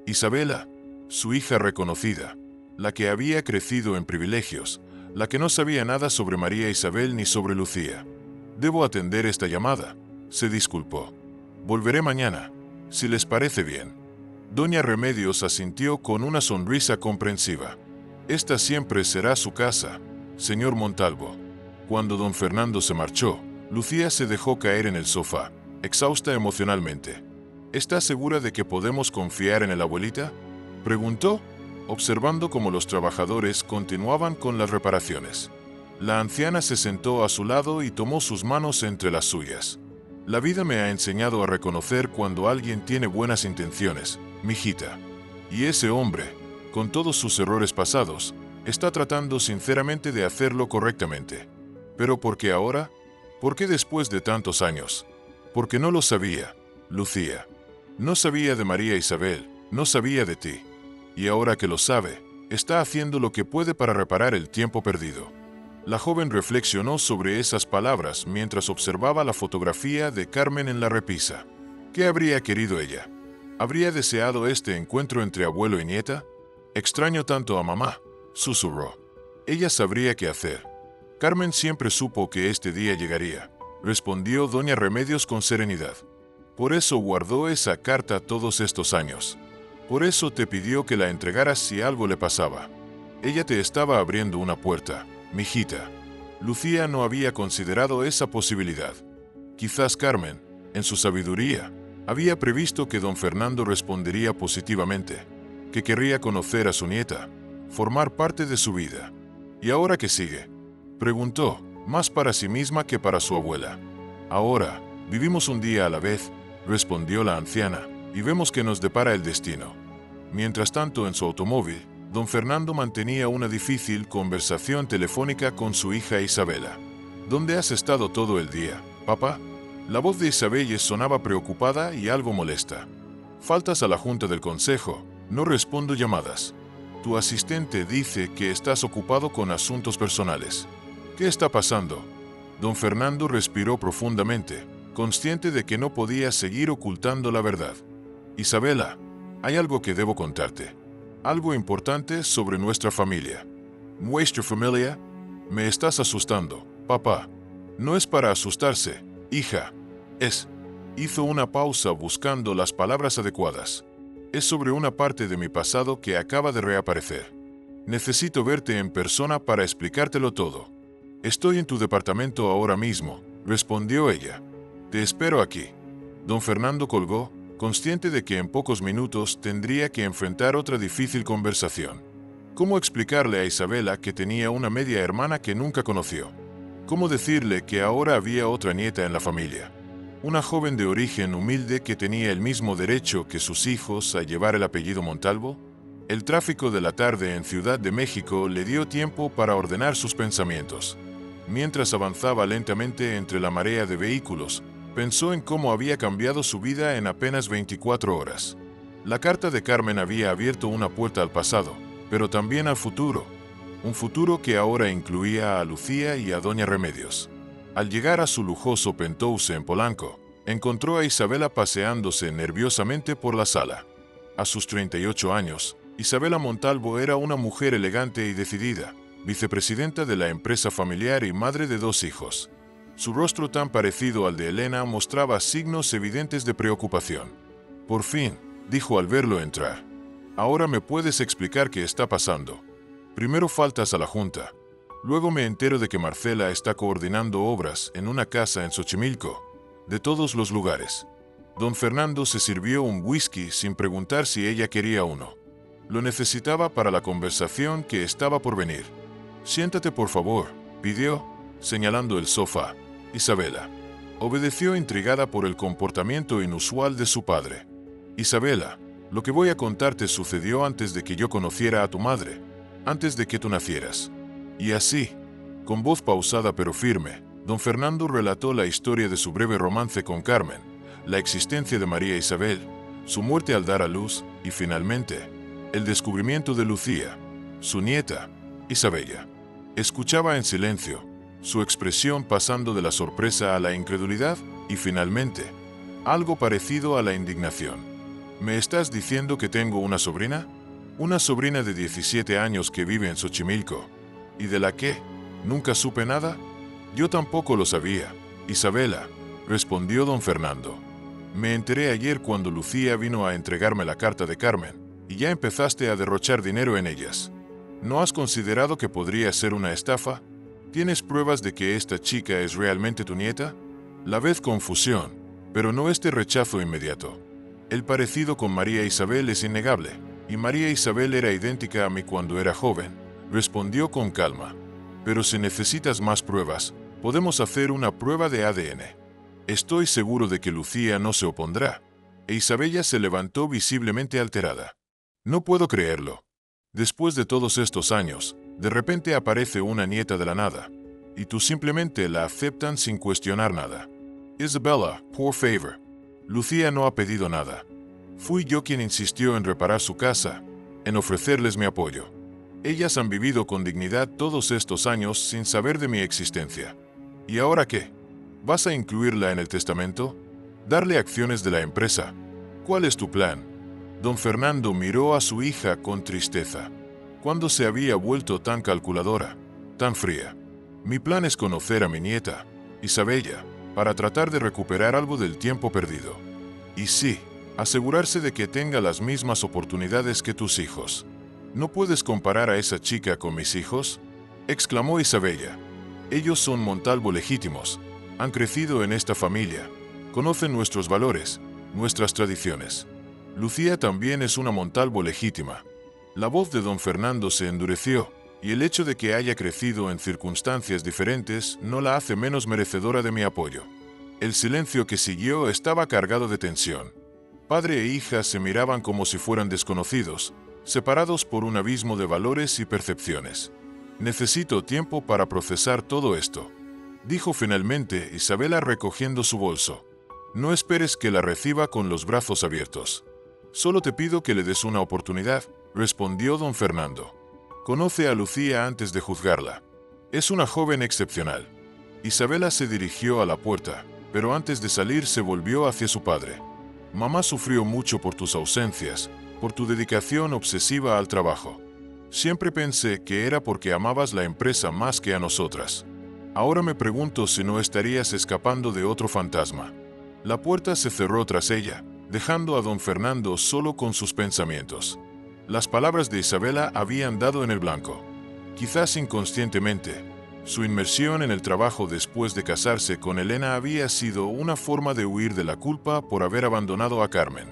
Isabela, su hija reconocida, la que había crecido en privilegios, la que no sabía nada sobre María Isabel ni sobre Lucía. Debo atender esta llamada, se disculpó. Volveré mañana, si les parece bien. Doña Remedios asintió con una sonrisa comprensiva. Esta siempre será su casa, señor Montalvo. Cuando don Fernando se marchó, Lucía se dejó caer en el sofá, exhausta emocionalmente. ¿Está segura de que podemos confiar en el abuelita?, preguntó, observando cómo los trabajadores continuaban con las reparaciones. La anciana se sentó a su lado y tomó sus manos entre las suyas. La vida me ha enseñado a reconocer cuando alguien tiene buenas intenciones, mijita. Y ese hombre, con todos sus errores pasados, está tratando sinceramente de hacerlo correctamente. ¿Pero por qué ahora? ¿Por qué después de tantos años? Porque no lo sabía, Lucía. No sabía de María Isabel, no sabía de ti. Y ahora que lo sabe, está haciendo lo que puede para reparar el tiempo perdido. La joven reflexionó sobre esas palabras mientras observaba la fotografía de Carmen en la repisa. ¿Qué habría querido ella? ¿Habría deseado este encuentro entre abuelo y nieta? Extraño tanto a mamá, susurró. Ella sabría qué hacer. Carmen siempre supo que este día llegaría, respondió doña Remedios con serenidad. Por eso guardó esa carta todos estos años. Por eso te pidió que la entregaras si algo le pasaba. Ella te estaba abriendo una puerta, mijita. Lucía no había considerado esa posibilidad. Quizás Carmen, en su sabiduría, había previsto que don Fernando respondería positivamente, que querría conocer a su nieta, formar parte de su vida. ¿Y ahora qué sigue?, preguntó, más para sí misma que para su abuela. Ahora, vivimos un día a la vez, respondió la anciana, y vemos que nos depara el destino. Mientras tanto, en su automóvil, don Fernando mantenía una difícil conversación telefónica con su hija Isabela. ¿Dónde has estado todo el día, papá? La voz de Isabella sonaba preocupada y algo molesta. Faltas a la junta del consejo, no respondo llamadas. Tu asistente dice que estás ocupado con asuntos personales. ¿Qué está pasando? Don Fernando respiró profundamente, consciente de que no podía seguir ocultando la verdad. Isabela, hay algo que debo contarte. Algo importante sobre nuestra familia. ¿Nuestra familia? Me estás asustando, papá. No es para asustarse, hija. Es. Hizo una pausa buscando las palabras adecuadas. Es sobre una parte de mi pasado que acaba de reaparecer. Necesito verte en persona para explicártelo todo. Estoy en tu departamento ahora mismo, respondió ella. Te espero aquí. Don Fernando colgó, consciente de que en pocos minutos tendría que enfrentar otra difícil conversación. ¿Cómo explicarle a Isabela que tenía una media hermana que nunca conoció? ¿Cómo decirle que ahora había otra nieta en la familia? Una joven de origen humilde que tenía el mismo derecho que sus hijos a llevar el apellido Montalvo. El tráfico de la tarde en Ciudad de México le dio tiempo para ordenar sus pensamientos. Mientras avanzaba lentamente entre la marea de vehículos, pensó en cómo había cambiado su vida en apenas 24 horas. La carta de Carmen había abierto una puerta al pasado, pero también al futuro. Un futuro que ahora incluía a Lucía y a Doña Remedios. Al llegar a su lujoso penthouse en Polanco, encontró a Isabela paseándose nerviosamente por la sala. A sus 38 años, Isabela Montalvo era una mujer elegante y decidida, vicepresidenta de la empresa familiar y madre de 2 hijos. Su rostro tan parecido al de Elena mostraba signos evidentes de preocupación. Por fin, dijo al verlo entrar. Ahora me puedes explicar qué está pasando. Primero faltas a la junta. Luego me entero de que Marcela está coordinando obras en una casa en Xochimilco. De todos los lugares. Don Fernando se sirvió un whisky sin preguntar si ella quería uno. Lo necesitaba para la conversación que estaba por venir. Siéntate por favor, pidió, señalando el sofá. Isabela obedeció intrigada por el comportamiento inusual de su padre. Isabela, lo que voy a contarte sucedió antes de que yo conociera a tu madre, antes de que tú nacieras. Y así, con voz pausada pero firme, don Fernando relató la historia de su breve romance con Carmen, la existencia de María Isabel, su muerte al dar a luz y, finalmente, el descubrimiento de Lucía, su nieta, Isabella. Escuchaba en silencio, su expresión pasando de la sorpresa a la incredulidad y, finalmente, algo parecido a la indignación. ¿Me estás diciendo que tengo una sobrina? Una sobrina de 17 años que vive en Xochimilco. ¿Y de la que nunca supe nada? Yo tampoco lo sabía, Isabela, respondió don Fernando. Me enteré ayer cuando Lucía vino a entregarme la carta de Carmen, y ya empezaste a derrochar dinero en ellas. ¿No has considerado que podría ser una estafa? ¿Tienes pruebas de que esta chica es realmente tu nieta? La ves confusión, pero no este rechazo inmediato. El parecido con María Isabel es innegable, y María Isabel era idéntica a mí cuando era joven, respondió con calma. Pero si necesitas más pruebas, podemos hacer una prueba de ADN. Estoy seguro de que Lucía no se opondrá. E Isabella se levantó visiblemente alterada. No puedo creerlo. Después de todos estos años, de repente aparece una nieta de la nada, y tú simplemente la aceptan sin cuestionar nada. Isabella, por favor. Lucía no ha pedido nada. Fui yo quien insistió en reparar su casa, en ofrecerles mi apoyo. Ellas han vivido con dignidad todos estos años sin saber de mi existencia. ¿Y ahora qué? ¿Vas a incluirla en el testamento? ¿Darle acciones de la empresa? ¿Cuál es tu plan? Don Fernando miró a su hija con tristeza. ¿Cuándo se había vuelto tan calculadora, tan fría? Mi plan es conocer a mi nieta, Isabella, para tratar de recuperar algo del tiempo perdido. Y sí, asegurarse de que tenga las mismas oportunidades que tus hijos. ¿No puedes comparar a esa chica con mis hijos?, exclamó Isabella. Ellos son Montalvo legítimos, han crecido en esta familia, conocen nuestros valores, nuestras tradiciones. Lucía también es una Montalvo legítima. La voz de don Fernando se endureció, y el hecho de que haya crecido en circunstancias diferentes no la hace menos merecedora de mi apoyo. El silencio que siguió estaba cargado de tensión. Padre e hija se miraban como si fueran desconocidos, separados por un abismo de valores y percepciones. «Necesito tiempo para procesar todo esto», dijo finalmente Isabela recogiendo su bolso. «No esperes que la reciba con los brazos abiertos. Solo te pido que le des una oportunidad», respondió don Fernando. «Conoce a Lucía antes de juzgarla. Es una joven excepcional». Isabela se dirigió a la puerta, pero antes de salir se volvió hacia su padre. «Mamá sufrió mucho por tus ausencias, por tu dedicación obsesiva al trabajo. Siempre pensé que era porque amabas la empresa más que a nosotras. Ahora me pregunto si no estarías escapando de otro fantasma». La puerta se cerró tras ella, dejando a don Fernando solo con sus pensamientos. Las palabras de Isabela habían dado en el blanco. Quizás inconscientemente, su inmersión en el trabajo después de casarse con Elena había sido una forma de huir de la culpa por haber abandonado a Carmen.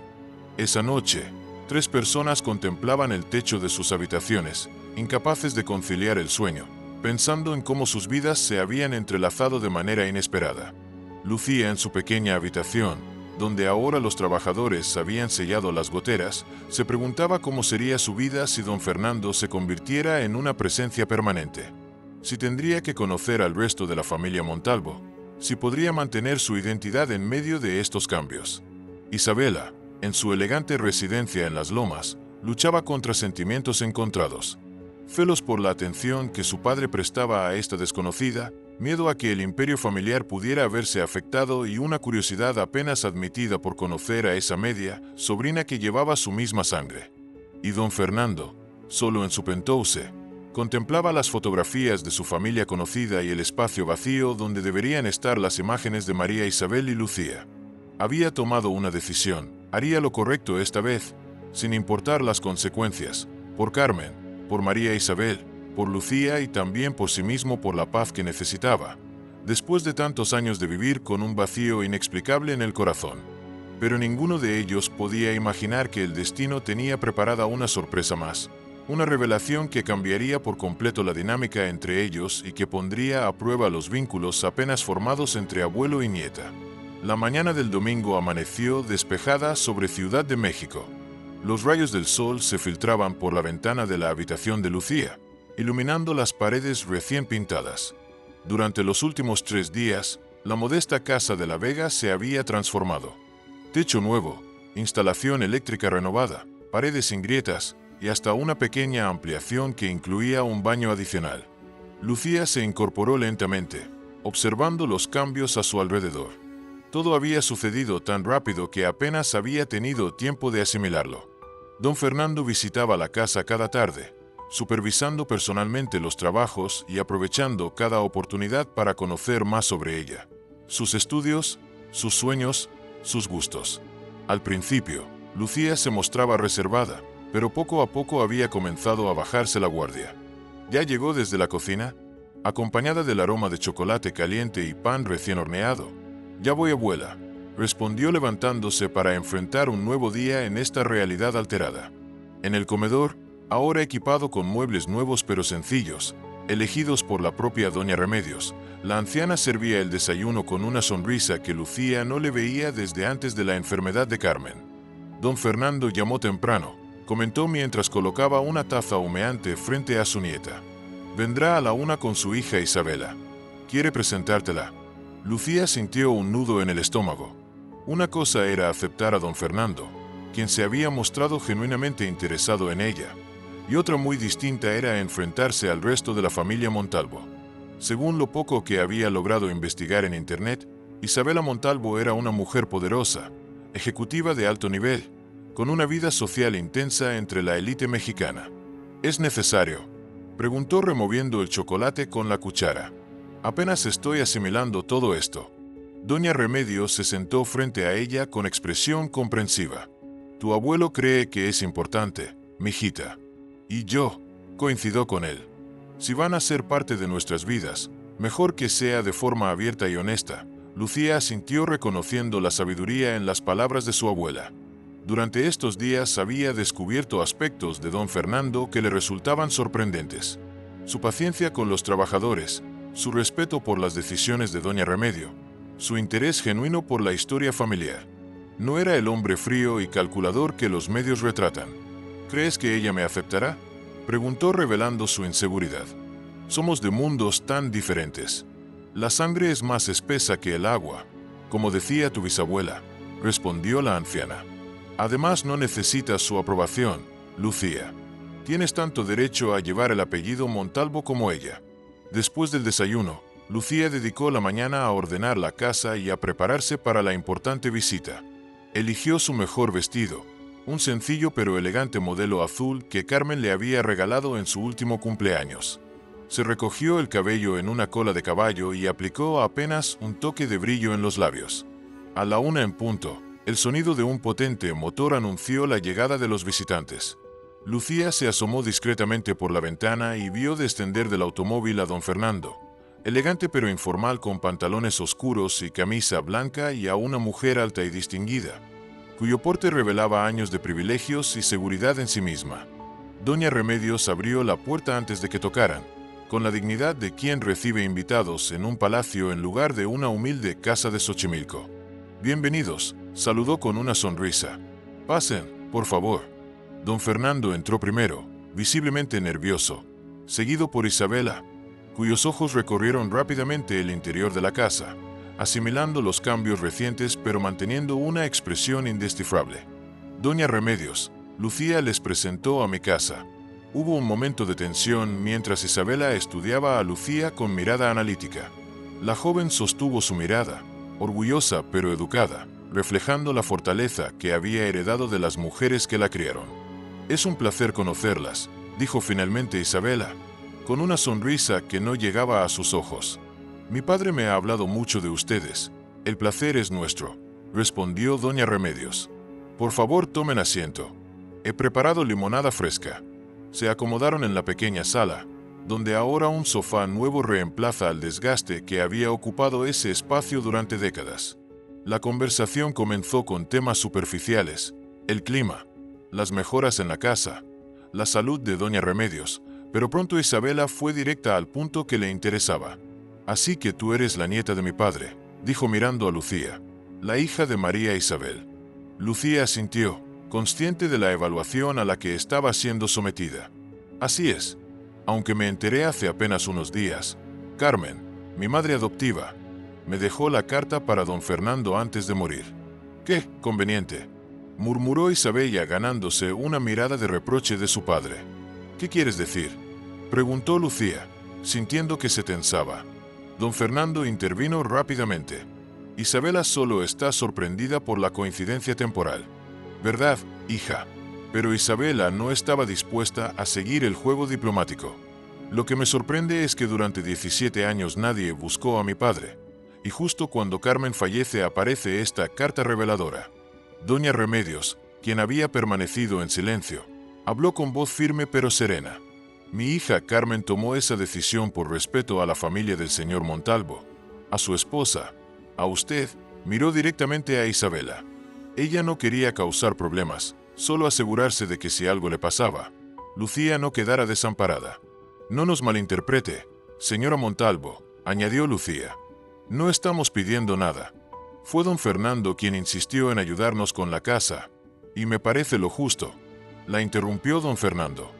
Esa noche, 3 personas contemplaban el techo de sus habitaciones, incapaces de conciliar el sueño, pensando en cómo sus vidas se habían entrelazado de manera inesperada. Lucía en su pequeña habitación, donde ahora los trabajadores habían sellado las goteras, se preguntaba cómo sería su vida si don Fernando se convirtiera en una presencia permanente. Si tendría que conocer al resto de la familia Montalvo, si podría mantener su identidad en medio de estos cambios. Isabela, en su elegante residencia en Las Lomas, luchaba contra sentimientos encontrados. Celos por la atención que su padre prestaba a esta desconocida, miedo a que el imperio familiar pudiera verse afectado y una curiosidad apenas admitida por conocer a esa media sobrina que llevaba su misma sangre. Y don Fernando, solo en su penthouse, contemplaba las fotografías de su familia conocida y el espacio vacío donde deberían estar las imágenes de María Isabel y Lucía. Había tomado una decisión, haría lo correcto esta vez, sin importar las consecuencias, por Carmen, por María Isabel, por Lucía y también por sí mismo, por la paz que necesitaba, después de tantos años de vivir con un vacío inexplicable en el corazón. Pero ninguno de ellos podía imaginar que el destino tenía preparada una sorpresa más, una revelación que cambiaría por completo la dinámica entre ellos y que pondría a prueba los vínculos apenas formados entre abuelo y nieta. La mañana del domingo amaneció despejada sobre Ciudad de México. Los rayos del sol se filtraban por la ventana de la habitación de Lucía, iluminando las paredes recién pintadas. Durante los últimos 3 días, la modesta casa de La Vega se había transformado. Techo nuevo, instalación eléctrica renovada, paredes sin grietas y hasta una pequeña ampliación que incluía un baño adicional. Lucía se incorporó lentamente, observando los cambios a su alrededor. Todo había sucedido tan rápido que apenas había tenido tiempo de asimilarlo. Don Fernando visitaba la casa cada tarde, supervisando personalmente los trabajos y aprovechando cada oportunidad para conocer más sobre ella, sus estudios, sus sueños, sus gustos. Al principio, Lucía se mostraba reservada, pero poco a poco había comenzado a bajarse la guardia. Ya llegó desde la cocina, acompañada del aroma de chocolate caliente y pan recién horneado. «Ya voy, abuela», respondió levantándose para enfrentar un nuevo día en esta realidad alterada. En el comedor, ahora equipado con muebles nuevos pero sencillos, elegidos por la propia doña Remedios, la anciana servía el desayuno con una sonrisa que Lucía no le veía desde antes de la enfermedad de Carmen. Don Fernando llamó temprano, comentó mientras colocaba una taza humeante frente a su nieta. «Vendrá a la 1 con su hija Isabela. ¿Quiere presentártela?» Lucía sintió un nudo en el estómago. Una cosa era aceptar a don Fernando, quien se había mostrado genuinamente interesado en ella, y otra muy distinta era enfrentarse al resto de la familia Montalvo. Según lo poco que había logrado investigar en Internet, Isabela Montalvo era una mujer poderosa, ejecutiva de alto nivel, con una vida social intensa entre la élite mexicana. «¿Es necesario?», preguntó removiendo el chocolate con la cuchara. «Apenas estoy asimilando todo esto». Doña Remedios se sentó frente a ella con expresión comprensiva. «Tu abuelo cree que es importante, mijita. Y yo coincido con él. Si van a ser parte de nuestras vidas, mejor que sea de forma abierta y honesta». Lucía asintió reconociendo la sabiduría en las palabras de su abuela. Durante estos días había descubierto aspectos de don Fernando que le resultaban sorprendentes. Su paciencia con los trabajadores, su respeto por las decisiones de doña Remedio, su interés genuino por la historia familiar. No era el hombre frío y calculador que los medios retratan. ¿Crees que ella me aceptará?, preguntó revelando su inseguridad. Somos de mundos tan diferentes. La sangre es más espesa que el agua, como decía tu bisabuela, respondió la anciana. Además, no necesitas su aprobación, Lucía. Tienes tanto derecho a llevar el apellido Montalvo como ella. Después del desayuno, Lucía dedicó la mañana a ordenar la casa y a prepararse para la importante visita. Eligió su mejor vestido, un sencillo pero elegante modelo azul que Carmen le había regalado en su último cumpleaños. Se recogió el cabello en una cola de caballo y aplicó apenas un toque de brillo en los labios. A la 1 en punto, el sonido de un potente motor anunció la llegada de los visitantes. Lucía se asomó discretamente por la ventana y vio descender del automóvil a don Fernando, elegante pero informal con pantalones oscuros y camisa blanca, y a una mujer alta y distinguida, cuyo porte revelaba años de privilegios y seguridad en sí misma. Doña Remedios abrió la puerta antes de que tocaran, con la dignidad de quien recibe invitados en un palacio en lugar de una humilde casa de Xochimilco. Bienvenidos, saludó con una sonrisa. Pasen, por favor. Don Fernando entró primero, visiblemente nervioso, seguido por Isabela, cuyos ojos recorrieron rápidamente el interior de la casa, asimilando los cambios recientes pero manteniendo una expresión indescifrable. Doña Remedios, Lucía les presentó a mi casa. Hubo un momento de tensión mientras Isabela estudiaba a Lucía con mirada analítica. La joven sostuvo su mirada, orgullosa pero educada, reflejando la fortaleza que había heredado de las mujeres que la criaron. Es un placer conocerlas, dijo finalmente Isabela, con una sonrisa que no llegaba a sus ojos. Mi padre me ha hablado mucho de ustedes. El placer es nuestro, respondió doña Remedios. Por favor, tomen asiento. He preparado limonada fresca. Se acomodaron en la pequeña sala, donde ahora un sofá nuevo reemplaza al desgaste que había ocupado ese espacio durante décadas. La conversación comenzó con temas superficiales: el clima, las mejoras en la casa, la salud de doña Remedios, pero pronto Isabela fue directa al punto que le interesaba. Así que tú eres la nieta de mi padre, dijo mirando a Lucía, la hija de María Isabel. Lucía asintió, consciente de la evaluación a la que estaba siendo sometida. Así es, aunque me enteré hace apenas unos días. Carmen, mi madre adoptiva, me dejó la carta para don Fernando antes de morir. ¡Qué conveniente!, murmuró Isabella, ganándose una mirada de reproche de su padre. ¿Qué quieres decir?, preguntó Lucía, sintiendo que se tensaba. Don Fernando intervino rápidamente. Isabela solo está sorprendida por la coincidencia temporal. ¿Verdad, hija? Pero Isabela no estaba dispuesta a seguir el juego diplomático. Lo que me sorprende es que durante 17 años nadie buscó a mi padre, y justo cuando Carmen fallece aparece esta carta reveladora. Doña Remedios, quien había permanecido en silencio, habló con voz firme pero serena. Mi hija Carmen tomó esa decisión por respeto a la familia del señor Montalvo, a su esposa, a usted. Miró directamente a Isabela. Ella no quería causar problemas, solo asegurarse de que si algo le pasaba, Lucía no quedara desamparada. No nos malinterprete, señora Montalvo, añadió Lucía. No estamos pidiendo nada. Fue don Fernando quien insistió en ayudarnos con la casa, y me parece lo justo. La interrumpió don Fernando.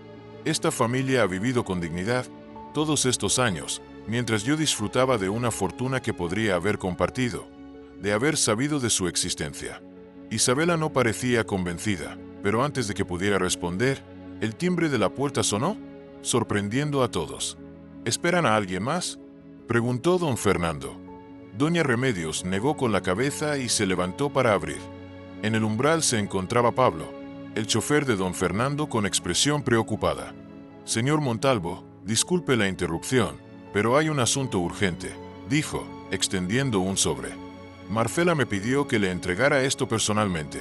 Esta familia ha vivido con dignidad todos estos años, mientras yo disfrutaba de una fortuna que podría haber compartido, de haber sabido de su existencia. Isabela no parecía convencida, pero antes de que pudiera responder, el timbre de la puerta sonó, sorprendiendo a todos. ¿Esperan a alguien más?, preguntó don Fernando. Doña Remedios negó con la cabeza y se levantó para abrir. En el umbral se encontraba Pablo, el chofer de don Fernando, con expresión preocupada. Señor Montalvo, disculpe la interrupción, pero hay un asunto urgente, dijo, extendiendo un sobre. Marcela me pidió que le entregara esto personalmente.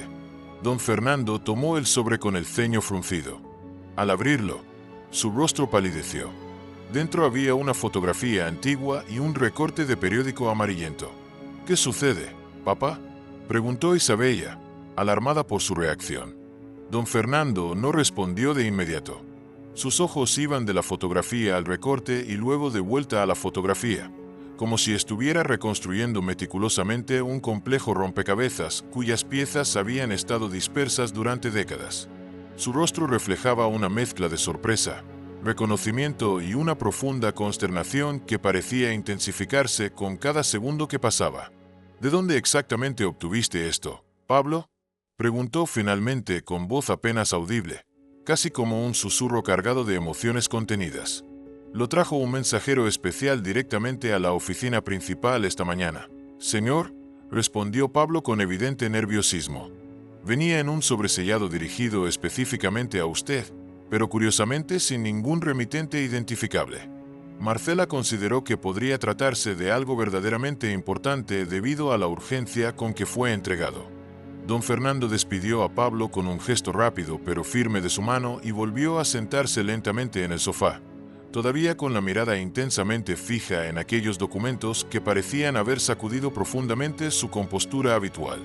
Don Fernando tomó el sobre con el ceño fruncido. Al abrirlo, su rostro palideció. Dentro había una fotografía antigua y un recorte de periódico amarillento. ¿Qué sucede, papá?, preguntó Isabella, alarmada por su reacción. Don Fernando no respondió de inmediato. Sus ojos iban de la fotografía al recorte y luego de vuelta a la fotografía, como si estuviera reconstruyendo meticulosamente un complejo rompecabezas cuyas piezas habían estado dispersas durante décadas. Su rostro reflejaba una mezcla de sorpresa, reconocimiento y una profunda consternación que parecía intensificarse con cada segundo que pasaba. ¿De dónde exactamente obtuviste esto, Pablo?, preguntó finalmente con voz apenas audible, casi como un susurro cargado de emociones contenidas. Lo trajo un mensajero especial directamente a la oficina principal esta mañana. Señor, respondió Pablo con evidente nerviosismo. Venía en un sobresellado dirigido específicamente a usted, pero curiosamente sin ningún remitente identificable. Marcela consideró que podría tratarse de algo verdaderamente importante debido a la urgencia con que fue entregado. Don Fernando despidió a Pablo con un gesto rápido pero firme de su mano y volvió a sentarse lentamente en el sofá, todavía con la mirada intensamente fija en aquellos documentos que parecían haber sacudido profundamente su compostura habitual.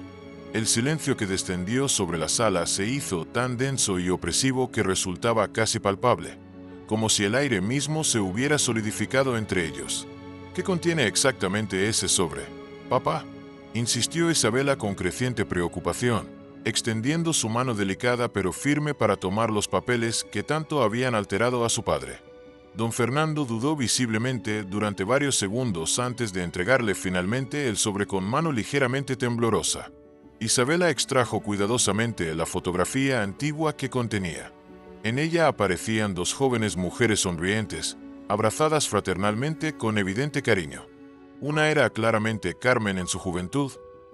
El silencio que descendió sobre la sala se hizo tan denso y opresivo que resultaba casi palpable, como si el aire mismo se hubiera solidificado entre ellos. ¿Qué contiene exactamente ese sobre, papá?, insistió Isabela con creciente preocupación, extendiendo su mano delicada pero firme para tomar los papeles que tanto habían alterado a su padre. Don Fernando dudó visiblemente durante varios segundos antes de entregarle finalmente el sobre con mano ligeramente temblorosa. Isabela extrajo cuidadosamente la fotografía antigua que contenía. En ella aparecían dos jóvenes mujeres sonrientes, abrazadas fraternalmente con evidente cariño. Una era claramente Carmen en su juventud,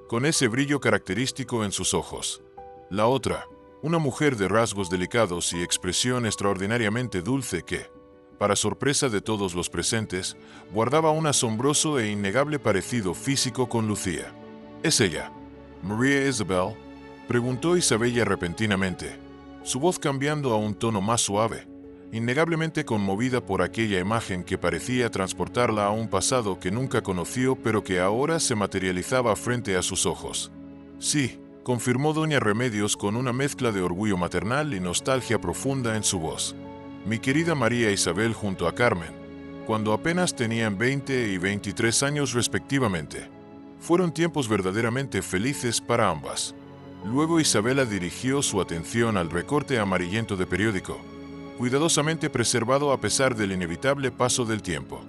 con ese brillo característico en sus ojos. La otra, una mujer de rasgos delicados y expresión extraordinariamente dulce que, para sorpresa de todos los presentes, guardaba un asombroso e innegable parecido físico con Lucía. ¿Es ella, María Isabel?, preguntó Isabella repentinamente, su voz cambiando a un tono más suave, innegablemente conmovida por aquella imagen que parecía transportarla a un pasado que nunca conoció pero que ahora se materializaba frente a sus ojos. Sí, confirmó doña Remedios con una mezcla de orgullo maternal y nostalgia profunda en su voz. Mi querida María Isabel junto a Carmen, cuando apenas tenían 20 y 23 años respectivamente. Fueron tiempos verdaderamente felices para ambas. Luego Isabela dirigió su atención al recorte amarillento de periódico, cuidadosamente preservado a pesar del inevitable paso del tiempo.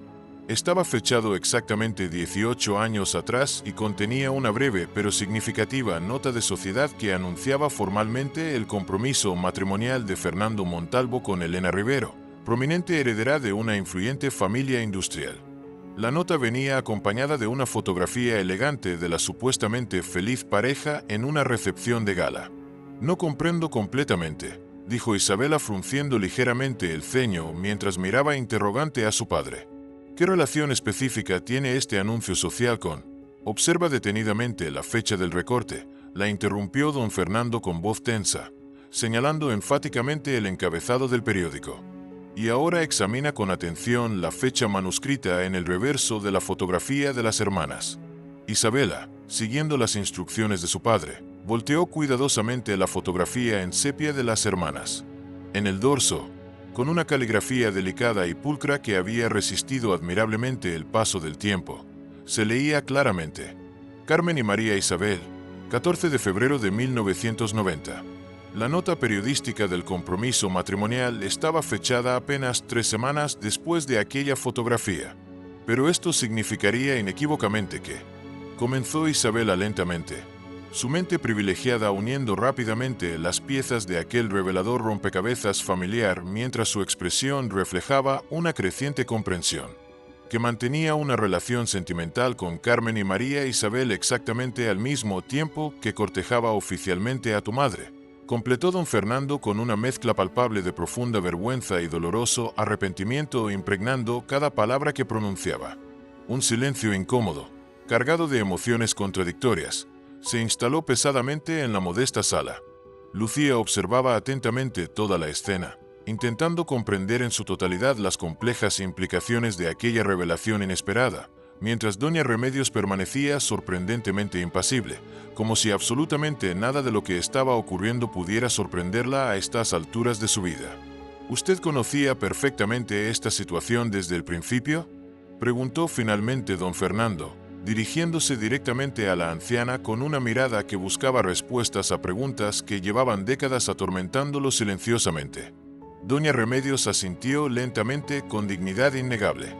Estaba fechado exactamente 18 años atrás y contenía una breve pero significativa nota de sociedad que anunciaba formalmente el compromiso matrimonial de Fernando Montalvo con Elena Rivero, prominente heredera de una influyente familia industrial. La nota venía acompañada de una fotografía elegante de la supuestamente feliz pareja en una recepción de gala. No comprendo completamente, dijo Isabela frunciendo ligeramente el ceño mientras miraba interrogante a su padre. ¿Qué relación específica tiene este anuncio social con? Observa detenidamente la fecha del recorte, la interrumpió don Fernando con voz tensa, señalando enfáticamente el encabezado del periódico. Y ahora examina con atención la fecha manuscrita en el reverso de la fotografía de las hermanas. Isabela, siguiendo las instrucciones de su padre, volteó cuidadosamente la fotografía en sepia de las hermanas. En el dorso, con una caligrafía delicada y pulcra que había resistido admirablemente el paso del tiempo, se leía claramente: Carmen y María Isabel, 14 de febrero de 1990. La nota periodística del compromiso matrimonial estaba fechada apenas 3 semanas después de aquella fotografía. Pero esto significaría inequívocamente que... Comenzó Isabela lentamente, su mente privilegiada uniendo rápidamente las piezas de aquel revelador rompecabezas familiar mientras su expresión reflejaba una creciente comprensión. Que mantenía una relación sentimental con Carmen y María Isabel exactamente al mismo tiempo que cortejaba oficialmente a tu madre. Completó don Fernando con una mezcla palpable de profunda vergüenza y doloroso arrepentimiento impregnando cada palabra que pronunciaba. Un silencio incómodo, cargado de emociones contradictorias, se instaló pesadamente en la modesta sala. Lucía observaba atentamente toda la escena, intentando comprender en su totalidad las complejas implicaciones de aquella revelación inesperada, mientras doña Remedios permanecía sorprendentemente impasible, como si absolutamente nada de lo que estaba ocurriendo pudiera sorprenderla a estas alturas de su vida. ¿Usted conocía perfectamente esta situación desde el principio?, preguntó finalmente don Fernando, dirigiéndose directamente a la anciana con una mirada que buscaba respuestas a preguntas que llevaban décadas atormentándolo silenciosamente. Doña Remedios asintió lentamente con dignidad innegable.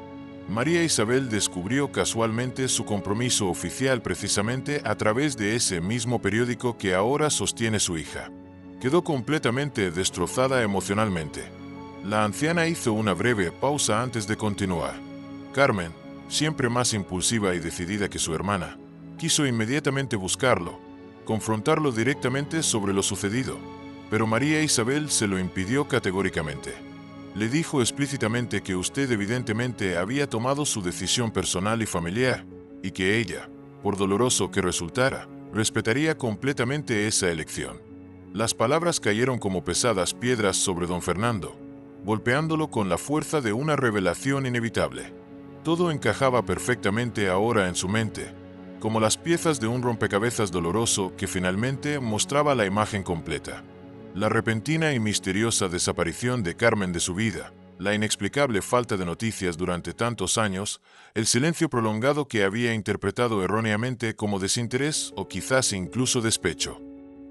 María Isabel descubrió casualmente su compromiso oficial precisamente a través de ese mismo periódico que ahora sostiene su hija. Quedó completamente destrozada emocionalmente. La anciana hizo una breve pausa antes de continuar. Carmen, siempre más impulsiva y decidida que su hermana, quiso inmediatamente buscarlo, confrontarlo directamente sobre lo sucedido, pero María Isabel se lo impidió categóricamente. Le dijo explícitamente que usted evidentemente había tomado su decisión personal y familiar, y que ella, por doloroso que resultara, respetaría completamente esa elección. Las palabras cayeron como pesadas piedras sobre don Fernando, golpeándolo con la fuerza de una revelación inevitable. Todo encajaba perfectamente ahora en su mente, como las piezas de un rompecabezas doloroso que finalmente mostraba la imagen completa. La repentina y misteriosa desaparición de Carmen de su vida, la inexplicable falta de noticias durante tantos años, el silencio prolongado que había interpretado erróneamente como desinterés o quizás incluso despecho.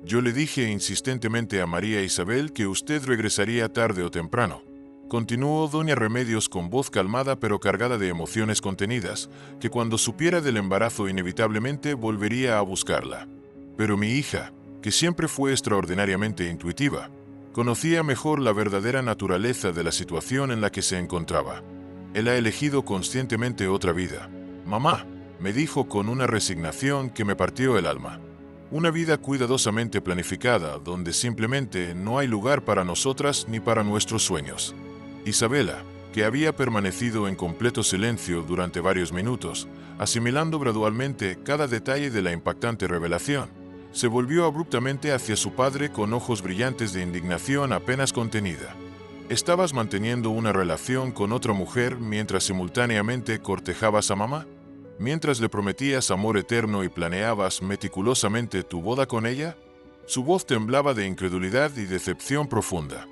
Yo le dije insistentemente a María Isabel que usted regresaría tarde o temprano. Continuó doña Remedios con voz calmada pero cargada de emociones contenidas, que cuando supiera del embarazo inevitablemente volvería a buscarla. Pero mi hija, que siempre fue extraordinariamente intuitiva, conocía mejor la verdadera naturaleza de la situación en la que se encontraba. Él ha elegido conscientemente otra vida. Mamá, me dijo con una resignación que me partió el alma. Una vida cuidadosamente planificada, donde simplemente no hay lugar para nosotras ni para nuestros sueños. Isabela, que había permanecido en completo silencio durante varios minutos, asimilando gradualmente cada detalle de la impactante revelación, se volvió abruptamente hacia su padre con ojos brillantes de indignación apenas contenida. ¿Estabas manteniendo una relación con otra mujer mientras simultáneamente cortejabas a mamá? ¿Mientras le prometías amor eterno y planeabas meticulosamente tu boda con ella? Su voz temblaba de incredulidad y decepción profunda.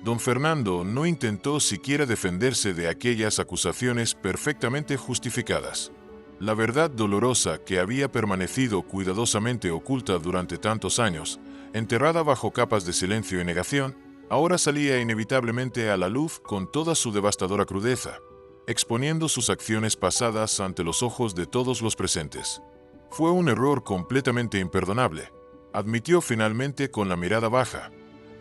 Don Fernando no intentó siquiera defenderse de aquellas acusaciones perfectamente justificadas. La verdad dolorosa que había permanecido cuidadosamente oculta durante tantos años, enterrada bajo capas de silencio y negación, ahora salía inevitablemente a la luz con toda su devastadora crudeza, exponiendo sus acciones pasadas ante los ojos de todos los presentes. Fue un error completamente imperdonable, admitió finalmente con la mirada baja,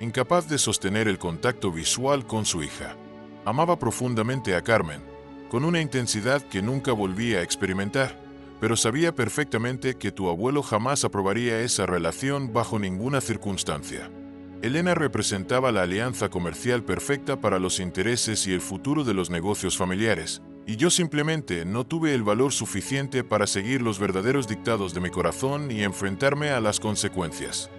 incapaz de sostener el contacto visual con su hija. Amaba profundamente a Carmen, con una intensidad que nunca volvía a experimentar, pero sabía perfectamente que tu abuelo jamás aprobaría esa relación bajo ninguna circunstancia. Elena representaba la alianza comercial perfecta para los intereses y el futuro de los negocios familiares, y yo simplemente no tuve el valor suficiente para seguir los verdaderos dictados de mi corazón y enfrentarme a las consecuencias.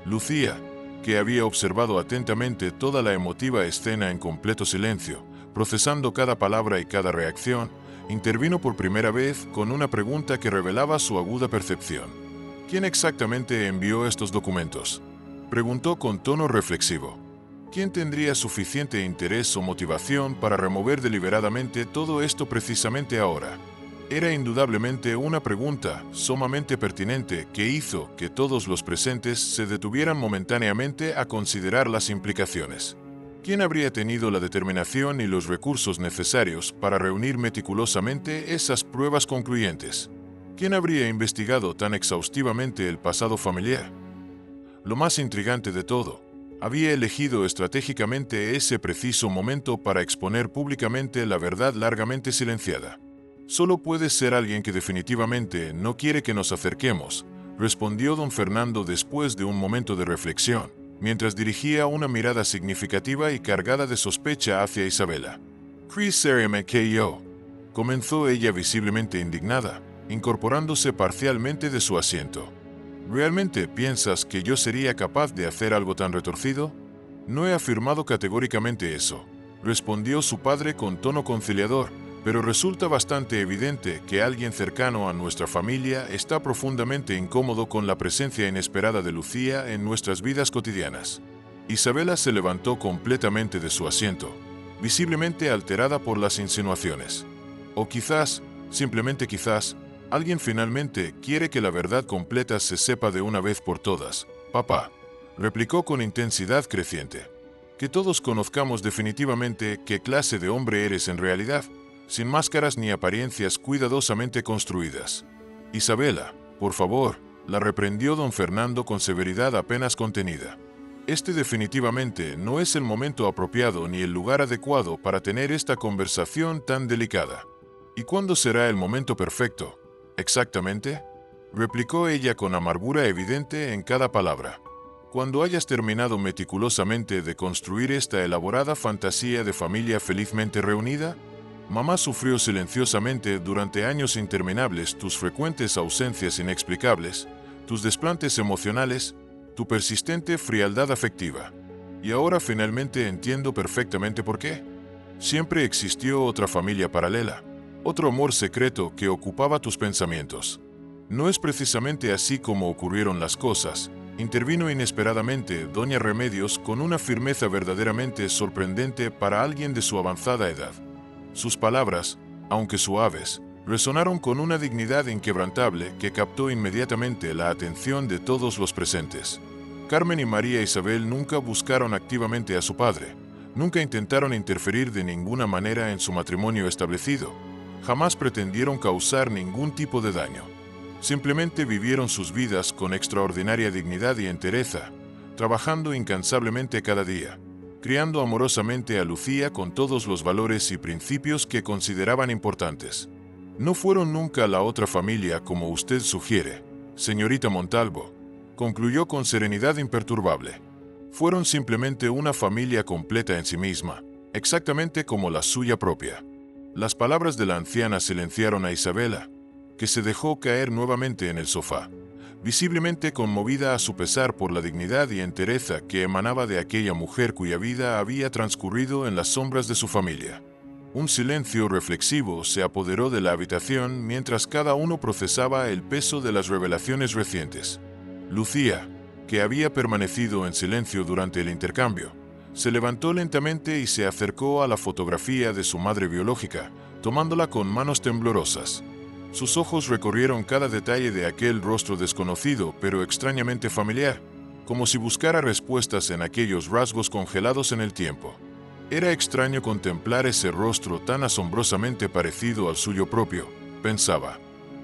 Lucía, que había observado atentamente toda la emotiva escena en completo silencio, procesando cada palabra y cada reacción, intervino por primera vez con una pregunta que revelaba su aguda percepción. ¿Quién exactamente envió estos documentos?, preguntó con tono reflexivo. ¿Quién tendría suficiente interés o motivación para remover deliberadamente todo esto precisamente ahora? Era indudablemente una pregunta sumamente pertinente que hizo que todos los presentes se detuvieran momentáneamente a considerar las implicaciones. ¿Quién habría tenido la determinación y los recursos necesarios para reunir meticulosamente esas pruebas concluyentes? ¿Quién habría investigado tan exhaustivamente el pasado familiar? Lo más intrigante de todo, había elegido estratégicamente ese preciso momento para exponer públicamente la verdad largamente silenciada. Solo puede ser alguien que definitivamente no quiere que nos acerquemos, respondió don Fernando después de un momento de reflexión, mientras dirigía una mirada significativa y cargada de sospecha hacia Isabela. Chris MKO, comenzó ella visiblemente indignada, incorporándose parcialmente de su asiento. ¿Realmente piensas que yo sería capaz de hacer algo tan retorcido? No he afirmado categóricamente eso, respondió su padre con tono conciliador, pero resulta bastante evidente que alguien cercano a nuestra familia está profundamente incómodo con la presencia inesperada de Lucía en nuestras vidas cotidianas. Isabela se levantó completamente de su asiento, visiblemente alterada por las insinuaciones. O quizás, simplemente quizás, alguien finalmente quiere que la verdad completa se sepa de una vez por todas. Papá, replicó con intensidad creciente. Que todos conozcamos definitivamente qué clase de hombre eres en realidad, sin máscaras ni apariencias cuidadosamente construidas. Isabela, por favor, la reprendió don Fernando con severidad apenas contenida. Este definitivamente no es el momento apropiado ni el lugar adecuado para tener esta conversación tan delicada. ¿Y cuándo será el momento perfecto? ¿Exactamente?, replicó ella con amargura evidente en cada palabra. Cuando hayas terminado meticulosamente de construir esta elaborada fantasía de familia felizmente reunida, mamá sufrió silenciosamente durante años interminables tus frecuentes ausencias inexplicables, tus desplantes emocionales, tu persistente frialdad afectiva. Y ahora finalmente entiendo perfectamente por qué. Siempre existió otra familia paralela, otro amor secreto que ocupaba tus pensamientos. No es precisamente así como ocurrieron las cosas, intervino inesperadamente doña Remedios con una firmeza verdaderamente sorprendente para alguien de su avanzada edad. Sus palabras, aunque suaves, resonaron con una dignidad inquebrantable que captó inmediatamente la atención de todos los presentes. Carmen y María Isabel nunca buscaron activamente a su padre, nunca intentaron interferir de ninguna manera en su matrimonio establecido, jamás pretendieron causar ningún tipo de daño. Simplemente vivieron sus vidas con extraordinaria dignidad y entereza, trabajando incansablemente cada día, criando amorosamente a Lucía con todos los valores y principios que consideraban importantes. No fueron nunca la otra familia como usted sugiere, señorita Montalvo, concluyó con serenidad imperturbable. Fueron simplemente una familia completa en sí misma, exactamente como la suya propia. Las palabras de la anciana silenciaron a Isabela, que se dejó caer nuevamente en el sofá, visiblemente conmovida a su pesar por la dignidad y entereza que emanaba de aquella mujer cuya vida había transcurrido en las sombras de su familia. Un silencio reflexivo se apoderó de la habitación mientras cada uno procesaba el peso de las revelaciones recientes. Lucía, que había permanecido en silencio durante el intercambio, se levantó lentamente y se acercó a la fotografía de su madre biológica, tomándola con manos temblorosas. Sus ojos recorrieron cada detalle de aquel rostro desconocido pero extrañamente familiar, como si buscara respuestas en aquellos rasgos congelados en el tiempo. Era extraño contemplar ese rostro tan asombrosamente parecido al suyo propio, pensaba.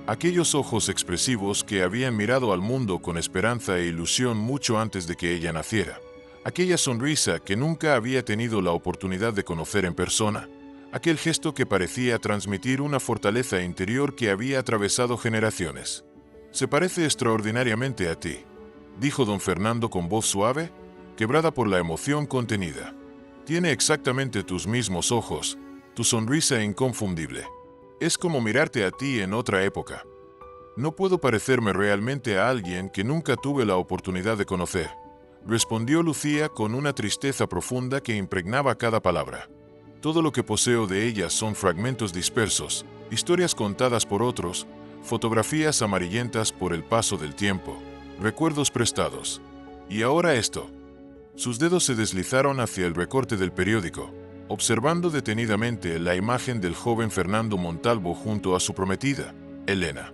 Aquellos ojos expresivos que habían mirado al mundo con esperanza e ilusión mucho antes de que ella naciera. Aquella sonrisa que nunca había tenido la oportunidad de conocer en persona. Aquel gesto que parecía transmitir una fortaleza interior que había atravesado generaciones. «Se parece extraordinariamente a ti», dijo don Fernando con voz suave, quebrada por la emoción contenida. «Tiene exactamente tus mismos ojos, tu sonrisa inconfundible. Es como mirarte a ti en otra época. No puedo parecerme realmente a alguien que nunca tuve la oportunidad de conocer», respondió Lucía con una tristeza profunda que impregnaba cada palabra. «Todo lo que poseo de ella son fragmentos dispersos, historias contadas por otros, fotografías amarillentas por el paso del tiempo, recuerdos prestados. Y ahora esto». Sus dedos se deslizaron hacia el recorte del periódico, observando detenidamente la imagen del joven Fernando Montalvo junto a su prometida, Elena.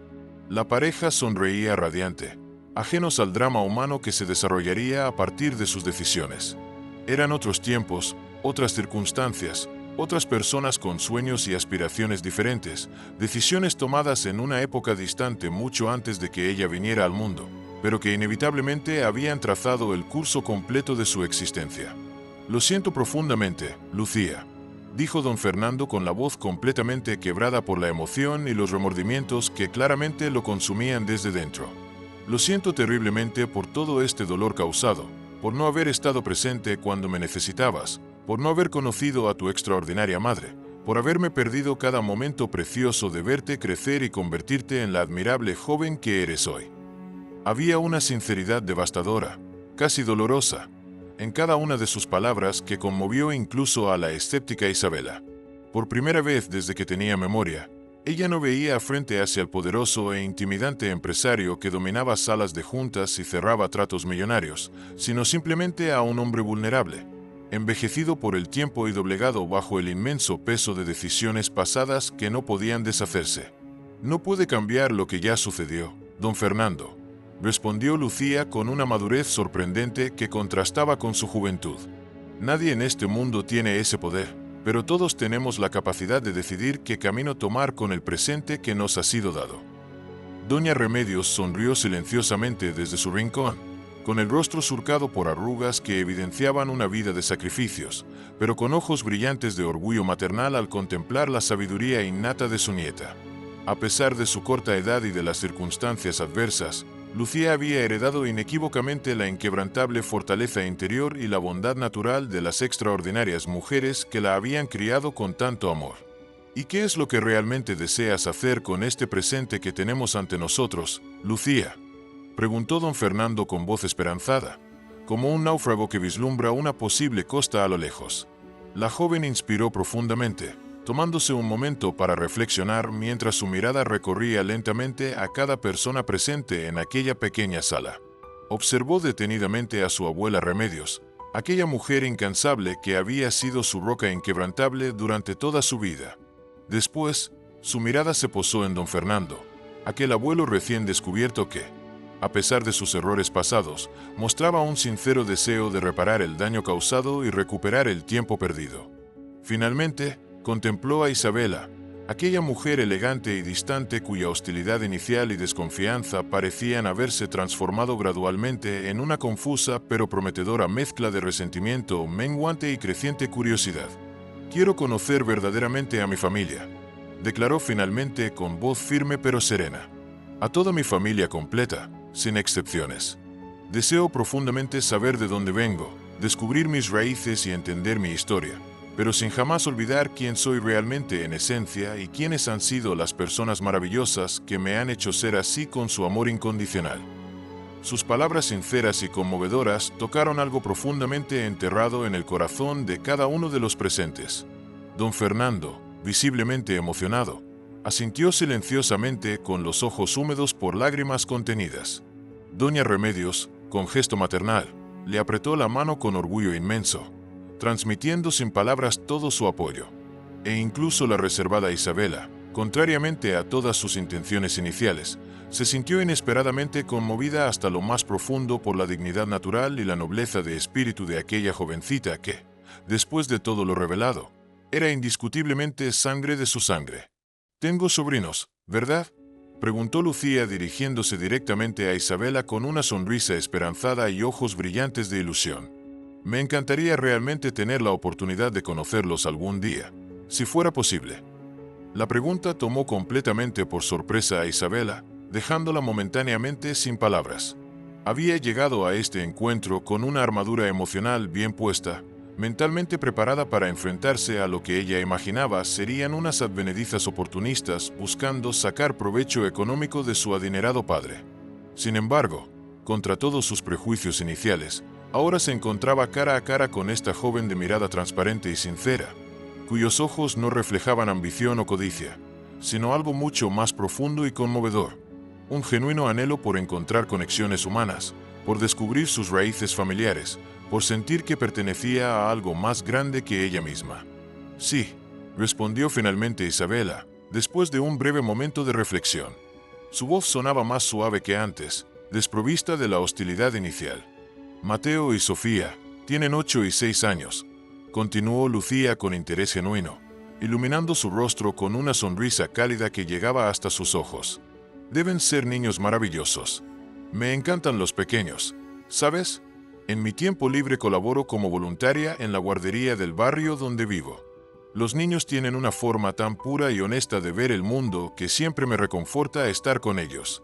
La pareja sonreía radiante, ajenos al drama humano que se desarrollaría a partir de sus decisiones. Eran otros tiempos, otras circunstancias, otras personas con sueños y aspiraciones diferentes, decisiones tomadas en una época distante mucho antes de que ella viniera al mundo, pero que inevitablemente habían trazado el curso completo de su existencia. «Lo siento profundamente, Lucía», dijo don Fernando con la voz completamente quebrada por la emoción y los remordimientos que claramente lo consumían desde dentro. «Lo siento terriblemente por todo este dolor causado, por no haber estado presente cuando me necesitabas, por no haber conocido a tu extraordinaria madre, por haberme perdido cada momento precioso de verte crecer y convertirte en la admirable joven que eres hoy». Había una sinceridad devastadora, casi dolorosa, en cada una de sus palabras que conmovió incluso a la escéptica Isabela. Por primera vez desde que tenía memoria, Ella no veía frente hacia el poderoso e intimidante empresario que dominaba salas de juntas y cerraba tratos millonarios, sino simplemente a un hombre vulnerable, envejecido por el tiempo y doblegado bajo el inmenso peso de decisiones pasadas que no podían deshacerse. «No puede cambiar lo que ya sucedió, don Fernando», respondió Lucía con una madurez sorprendente que contrastaba con su juventud. «Nadie en este mundo tiene ese poder, pero todos tenemos la capacidad de decidir qué camino tomar con el presente que nos ha sido dado». Doña Remedios sonrió silenciosamente desde su rincón, con el rostro surcado por arrugas que evidenciaban una vida de sacrificios, pero con ojos brillantes de orgullo maternal al contemplar la sabiduría innata de su nieta. A pesar de su corta edad y de las circunstancias adversas, Lucía había heredado inequívocamente la inquebrantable fortaleza interior y la bondad natural de las extraordinarias mujeres que la habían criado con tanto amor. ¿Y qué es lo que realmente deseas hacer con este presente que tenemos ante nosotros, Lucía?, preguntó don Fernando con voz esperanzada, como un náufrago que vislumbra una posible costa a lo lejos. La joven inspiró profundamente, tomándose un momento para reflexionar mientras su mirada recorría lentamente a cada persona presente en aquella pequeña sala. Observó detenidamente a su abuela Remedios, aquella mujer incansable que había sido su roca inquebrantable durante toda su vida. Después, su mirada se posó en don Fernando, aquel abuelo recién descubierto que, a pesar de sus errores pasados, mostraba un sincero deseo de reparar el daño causado y recuperar el tiempo perdido. Finalmente, contempló a Isabela, aquella mujer elegante y distante cuya hostilidad inicial y desconfianza parecían haberse transformado gradualmente en una confusa pero prometedora mezcla de resentimiento, menguante y creciente curiosidad. «Quiero conocer verdaderamente a mi familia», declaró finalmente con voz firme pero serena. «A toda mi familia completa, sin excepciones. Deseo profundamente saber de dónde vengo, descubrir mis raíces y entender mi historia, pero sin jamás olvidar quién soy realmente en esencia y quiénes han sido las personas maravillosas que me han hecho ser así con su amor incondicional». Sus palabras sinceras y conmovedoras tocaron algo profundamente enterrado en el corazón de cada uno de los presentes. Don Fernando, visiblemente emocionado, asintió silenciosamente con los ojos húmedos por lágrimas contenidas. Doña Remedios, con gesto maternal, le apretó la mano con orgullo inmenso, transmitiendo sin palabras todo su apoyo. E incluso la reservada Isabela, contrariamente a todas sus intenciones iniciales, se sintió inesperadamente conmovida hasta lo más profundo por la dignidad natural y la nobleza de espíritu de aquella jovencita que, después de todo lo revelado, era indiscutiblemente sangre de su sangre. «Tengo sobrinos, ¿verdad?», preguntó Lucía dirigiéndose directamente a Isabela con una sonrisa esperanzada y ojos brillantes de ilusión. «Me encantaría realmente tener la oportunidad de conocerlos algún día, si fuera posible». La pregunta tomó completamente por sorpresa a Isabela, dejándola momentáneamente sin palabras. Había llegado a este encuentro con una armadura emocional bien puesta, mentalmente preparada para enfrentarse a lo que ella imaginaba serían unas advenedizas oportunistas buscando sacar provecho económico de su adinerado padre. Sin embargo, contra todos sus prejuicios iniciales, ahora se encontraba cara a cara con esta joven de mirada transparente y sincera, cuyos ojos no reflejaban ambición o codicia, sino algo mucho más profundo y conmovedor. Un genuino anhelo por encontrar conexiones humanas, por descubrir sus raíces familiares, por sentir que pertenecía a algo más grande que ella misma. «Sí», respondió finalmente Isabela, después de un breve momento de reflexión. Su voz sonaba más suave que antes, desprovista de la hostilidad inicial. «Mateo y Sofía tienen 8 y 6 años», continuó Lucía con interés genuino, iluminando su rostro con una sonrisa cálida que llegaba hasta sus ojos. «Deben ser niños maravillosos. Me encantan los pequeños, ¿sabes? En mi tiempo libre colaboro como voluntaria en la guardería del barrio donde vivo. Los niños tienen una forma tan pura y honesta de ver el mundo que siempre me reconforta estar con ellos».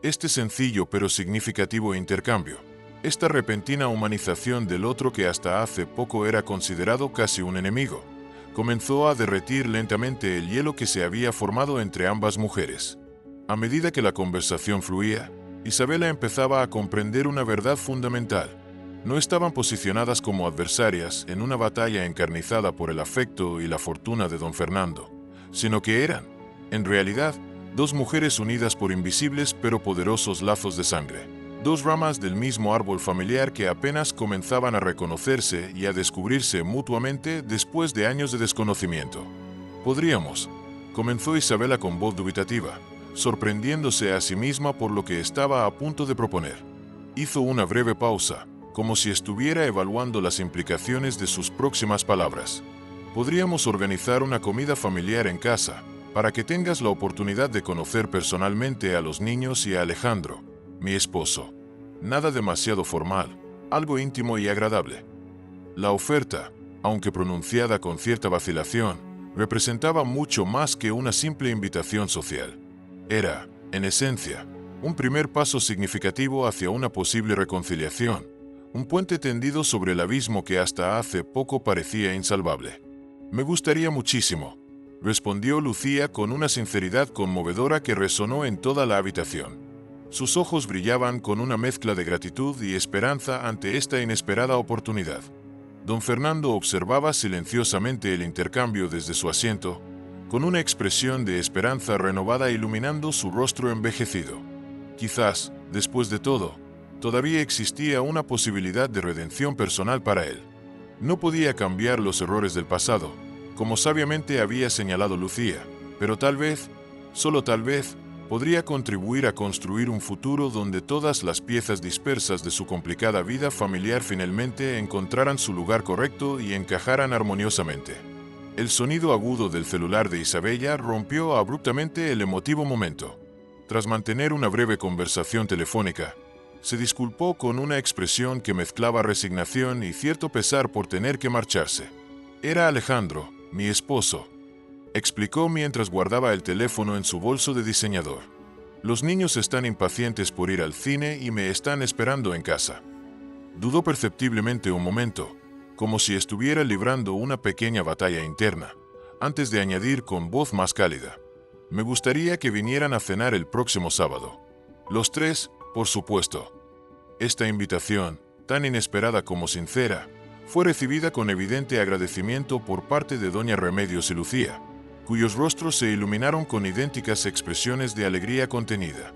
Este sencillo pero significativo intercambio, esta repentina humanización del otro que hasta hace poco era considerado casi un enemigo, comenzó a derretir lentamente el hielo que se había formado entre ambas mujeres. A medida que la conversación fluía, Isabela empezaba a comprender una verdad fundamental. No estaban posicionadas como adversarias en una batalla encarnizada por el afecto y la fortuna de don Fernando, sino que eran, En realidad, dos mujeres unidas por invisibles pero poderosos lazos de sangre. Dos ramas del mismo árbol familiar que apenas comenzaban a reconocerse y a descubrirse mutuamente después de años de desconocimiento. Podríamos, comenzó Isabela con voz dubitativa, sorprendiéndose a sí misma por lo que estaba a punto de proponer. Hizo una breve pausa, como si estuviera evaluando las implicaciones de sus próximas palabras. Podríamos organizar una comida familiar en casa, para que tengas la oportunidad de conocer personalmente a los niños y a Alejandro, mi esposo. Nada demasiado formal, algo íntimo y agradable. La oferta, aunque pronunciada con cierta vacilación, representaba mucho más que una simple invitación social. Era, en esencia, un primer paso significativo hacia una posible reconciliación, un puente tendido sobre el abismo que hasta hace poco parecía insalvable. Me gustaría muchísimo, respondió Lucía con una sinceridad conmovedora que resonó en toda la habitación. Sus ojos brillaban con una mezcla de gratitud y esperanza ante esta inesperada oportunidad. Don Fernando observaba silenciosamente el intercambio desde su asiento, con una expresión de esperanza renovada iluminando su rostro envejecido. Quizás, después de todo, todavía existía una posibilidad de redención personal para él. No podía cambiar los errores del pasado, como sabiamente había señalado Lucía, pero tal vez, solo tal vez, podría contribuir a construir un futuro donde todas las piezas dispersas de su complicada vida familiar finalmente encontraran su lugar correcto y encajaran armoniosamente. El sonido agudo del celular de Isabella rompió abruptamente el emotivo momento. Tras mantener una breve conversación telefónica, se disculpó con una expresión que mezclaba resignación y cierto pesar por tener que marcharse. Era Alejandro, mi esposo, explicó mientras guardaba el teléfono en su bolso de diseñador. Los niños están impacientes por ir al cine y me están esperando en casa. Dudó perceptiblemente un momento, como si estuviera librando una pequeña batalla interna, antes de añadir con voz más cálida: me gustaría que vinieran a cenar el próximo sábado. Los tres, por supuesto. Esta invitación, tan inesperada como sincera, fue recibida con evidente agradecimiento por parte de doña Remedios y Lucía, cuyos rostros se iluminaron con idénticas expresiones de alegría contenida.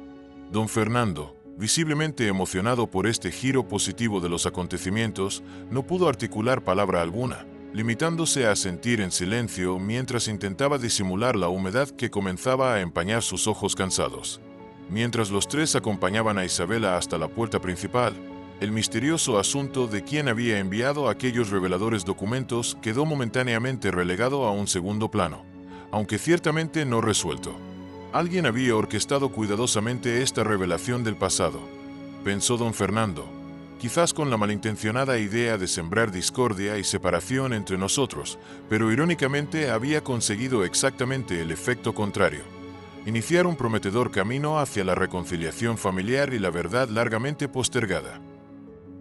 Don Fernando, visiblemente emocionado por este giro positivo de los acontecimientos, no pudo articular palabra alguna, limitándose a asentir en silencio mientras intentaba disimular la humedad que comenzaba a empañar sus ojos cansados. Mientras los tres acompañaban a Isabela hasta la puerta principal, el misterioso asunto de quién había enviado aquellos reveladores documentos quedó momentáneamente relegado a un segundo plano, aunque ciertamente no resuelto. Alguien había orquestado cuidadosamente esta revelación del pasado, pensó don Fernando, quizás con la malintencionada idea de sembrar discordia y separación entre nosotros, pero irónicamente había conseguido exactamente el efecto contrario: iniciar un prometedor camino hacia la reconciliación familiar y la verdad largamente postergada.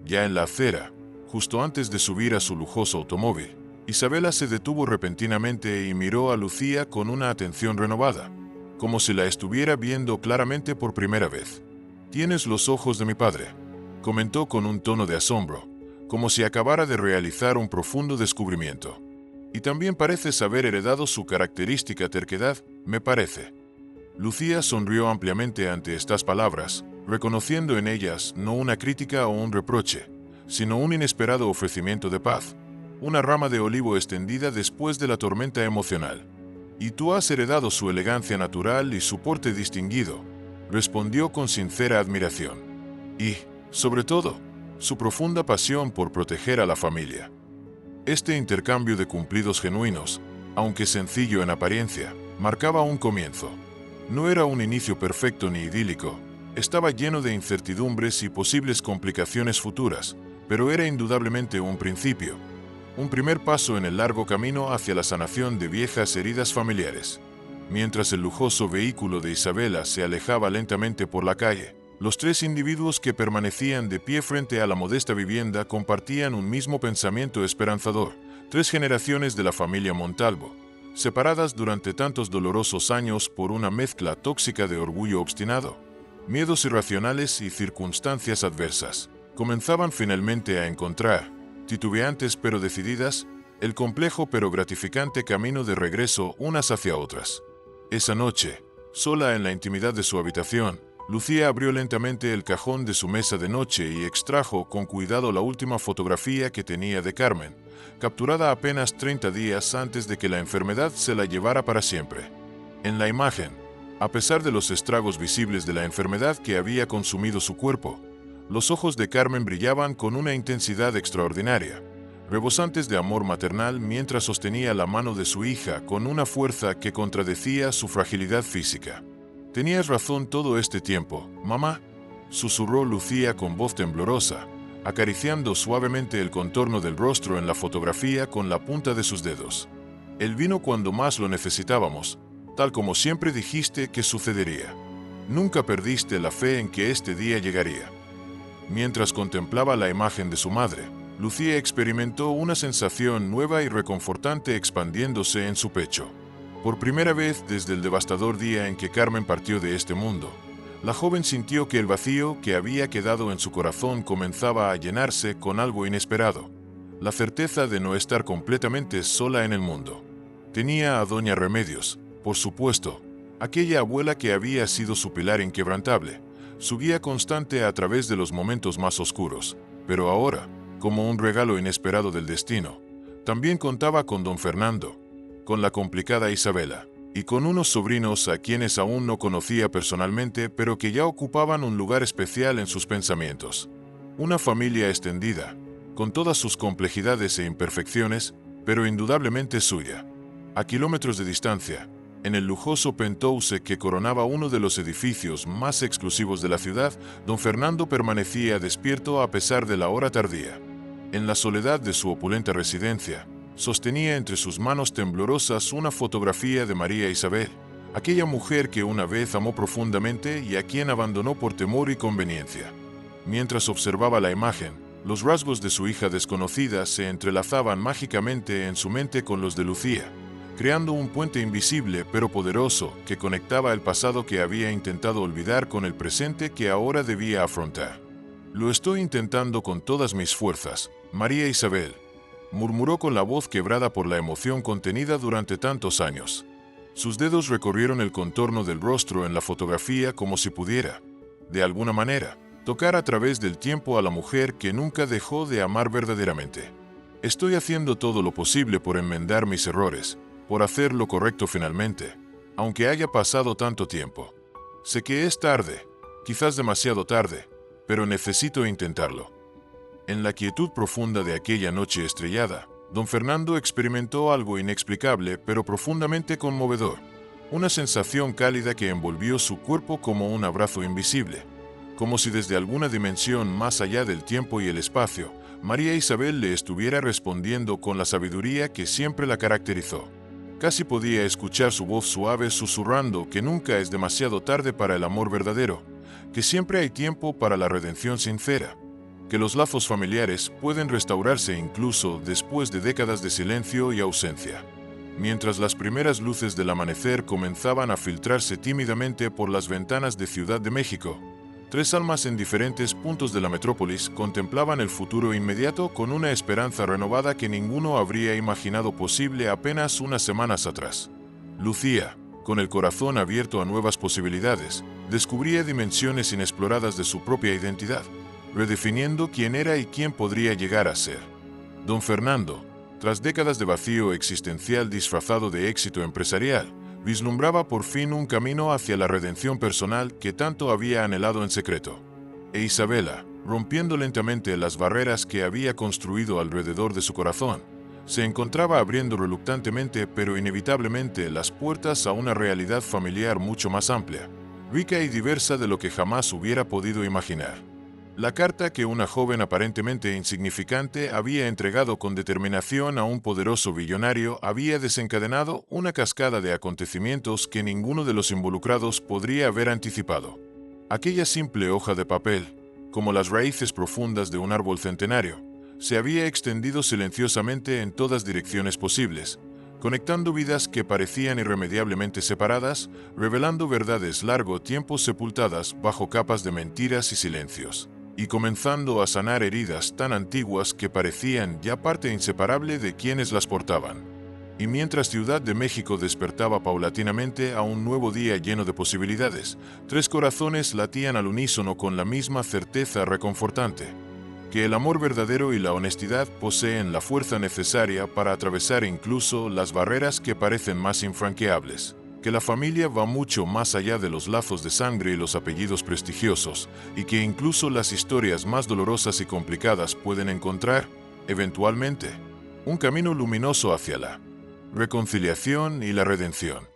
Ya en la acera, justo antes de subir a su lujoso automóvil, Isabela se detuvo repentinamente y miró a Lucía con una atención renovada, como si la estuviera viendo claramente por primera vez. «Tienes los ojos de mi padre», comentó con un tono de asombro, como si acabara de realizar un profundo descubrimiento. «Y también pareces haber heredado su característica terquedad, me parece». Lucía sonrió ampliamente ante estas palabras, reconociendo en ellas no una crítica o un reproche, sino un inesperado ofrecimiento de paz, una rama de olivo extendida después de la tormenta emocional. «Y tú has heredado su elegancia natural y su porte distinguido», respondió con sincera admiración. «Y, sobre todo, su profunda pasión por proteger a la familia». Este intercambio de cumplidos genuinos, aunque sencillo en apariencia, marcaba un comienzo. No era un inicio perfecto ni idílico, estaba lleno de incertidumbres y posibles complicaciones futuras, pero era indudablemente un principio, un primer paso en el largo camino hacia la sanación de viejas heridas familiares. Mientras el lujoso vehículo de Isabela se alejaba lentamente por la calle, los tres individuos que permanecían de pie frente a la modesta vivienda compartían un mismo pensamiento esperanzador: tres generaciones de la familia Montalvo, separadas durante tantos dolorosos años por una mezcla tóxica de orgullo obstinado, miedos irracionales y circunstancias adversas, comenzaban finalmente a encontrar, titubeantes pero decididas, el complejo pero gratificante camino de regreso unas hacia otras. Esa noche, sola en la intimidad de su habitación, Lucía abrió lentamente el cajón de su mesa de noche y extrajo con cuidado la última fotografía que tenía de Carmen, capturada apenas 30 días antes de que la enfermedad se la llevara para siempre. En la imagen, a pesar de los estragos visibles de la enfermedad que había consumido su cuerpo, los ojos de Carmen brillaban con una intensidad extraordinaria, rebosantes de amor maternal mientras sostenía la mano de su hija con una fuerza que contradecía su fragilidad física. «Tenías razón todo este tiempo, mamá», susurró Lucía con voz temblorosa, acariciando suavemente el contorno del rostro en la fotografía con la punta de sus dedos. «Él vino cuando más lo necesitábamos, tal como siempre dijiste que sucedería. Nunca perdiste la fe en que este día llegaría». Mientras contemplaba la imagen de su madre, Lucía experimentó una sensación nueva y reconfortante expandiéndose en su pecho. Por primera vez desde el devastador día en que Carmen partió de este mundo, la joven sintió que el vacío que había quedado en su corazón comenzaba a llenarse con algo inesperado, la certeza de no estar completamente sola en el mundo. Tenía a Doña Remedios, por supuesto, aquella abuela que había sido su pilar inquebrantable, su guía constante a través de los momentos más oscuros, pero ahora, como un regalo inesperado del destino, también contaba con don Fernando, con la complicada Isabela, y con unos sobrinos a quienes aún no conocía personalmente, pero que ya ocupaban un lugar especial en sus pensamientos. Una familia extendida, con todas sus complejidades e imperfecciones, pero indudablemente suya. A kilómetros de distancia, en el lujoso penthouse que coronaba uno de los edificios más exclusivos de la ciudad, don Fernando permanecía despierto a pesar de la hora tardía. En la soledad de su opulenta residencia, sostenía entre sus manos temblorosas una fotografía de María Isabel, aquella mujer que una vez amó profundamente y a quien abandonó por temor y conveniencia. Mientras observaba la imagen, los rasgos de su hija desconocida se entrelazaban mágicamente en su mente con los de Lucía, creando un puente invisible pero poderoso que conectaba el pasado que había intentado olvidar con el presente que ahora debía afrontar. «Lo estoy intentando con todas mis fuerzas, María Isabel», murmuró con la voz quebrada por la emoción contenida durante tantos años. Sus dedos recorrieron el contorno del rostro en la fotografía como si pudiera, de alguna manera, tocar a través del tiempo a la mujer que nunca dejó de amar verdaderamente. «Estoy haciendo todo lo posible por enmendar mis errores, por hacer lo correcto finalmente, aunque haya pasado tanto tiempo. Sé que es tarde, quizás demasiado tarde, pero necesito intentarlo». En la quietud profunda de aquella noche estrellada, don Fernando experimentó algo inexplicable pero profundamente conmovedor. Una sensación cálida que envolvió su cuerpo como un abrazo invisible. Como si desde alguna dimensión más allá del tiempo y el espacio, María Isabel le estuviera respondiendo con la sabiduría que siempre la caracterizó. Casi podía escuchar su voz suave susurrando que nunca es demasiado tarde para el amor verdadero, que siempre hay tiempo para la redención sincera, que los lazos familiares pueden restaurarse incluso después de décadas de silencio y ausencia. Mientras las primeras luces del amanecer comenzaban a filtrarse tímidamente por las ventanas de Ciudad de México, tres almas en diferentes puntos de la metrópolis contemplaban el futuro inmediato con una esperanza renovada que ninguno habría imaginado posible apenas unas semanas atrás. Lucía, con el corazón abierto a nuevas posibilidades, descubría dimensiones inexploradas de su propia identidad, redefiniendo quién era y quién podría llegar a ser. Don Fernando, tras décadas de vacío existencial disfrazado de éxito empresarial, vislumbraba por fin un camino hacia la redención personal que tanto había anhelado en secreto. E Isabela, rompiendo lentamente las barreras que había construido alrededor de su corazón, se encontraba abriendo reluctantemente pero inevitablemente las puertas a una realidad familiar mucho más amplia, rica y diversa de lo que jamás hubiera podido imaginar. La carta que una joven aparentemente insignificante había entregado con determinación a un poderoso billonario había desencadenado una cascada de acontecimientos que ninguno de los involucrados podría haber anticipado. Aquella simple hoja de papel, como las raíces profundas de un árbol centenario, se había extendido silenciosamente en todas direcciones posibles, conectando vidas que parecían irremediablemente separadas, revelando verdades largo tiempo sepultadas bajo capas de mentiras y silencios, y comenzando a sanar heridas tan antiguas que parecían ya parte inseparable de quienes las portaban. Y mientras Ciudad de México despertaba paulatinamente a un nuevo día lleno de posibilidades, tres corazones latían al unísono con la misma certeza reconfortante: que el amor verdadero y la honestidad poseen la fuerza necesaria para atravesar incluso las barreras que parecen más infranqueables, que la familia va mucho más allá de los lazos de sangre y los apellidos prestigiosos, y que incluso las historias más dolorosas y complicadas pueden encontrar, eventualmente, un camino luminoso hacia la reconciliación y la redención.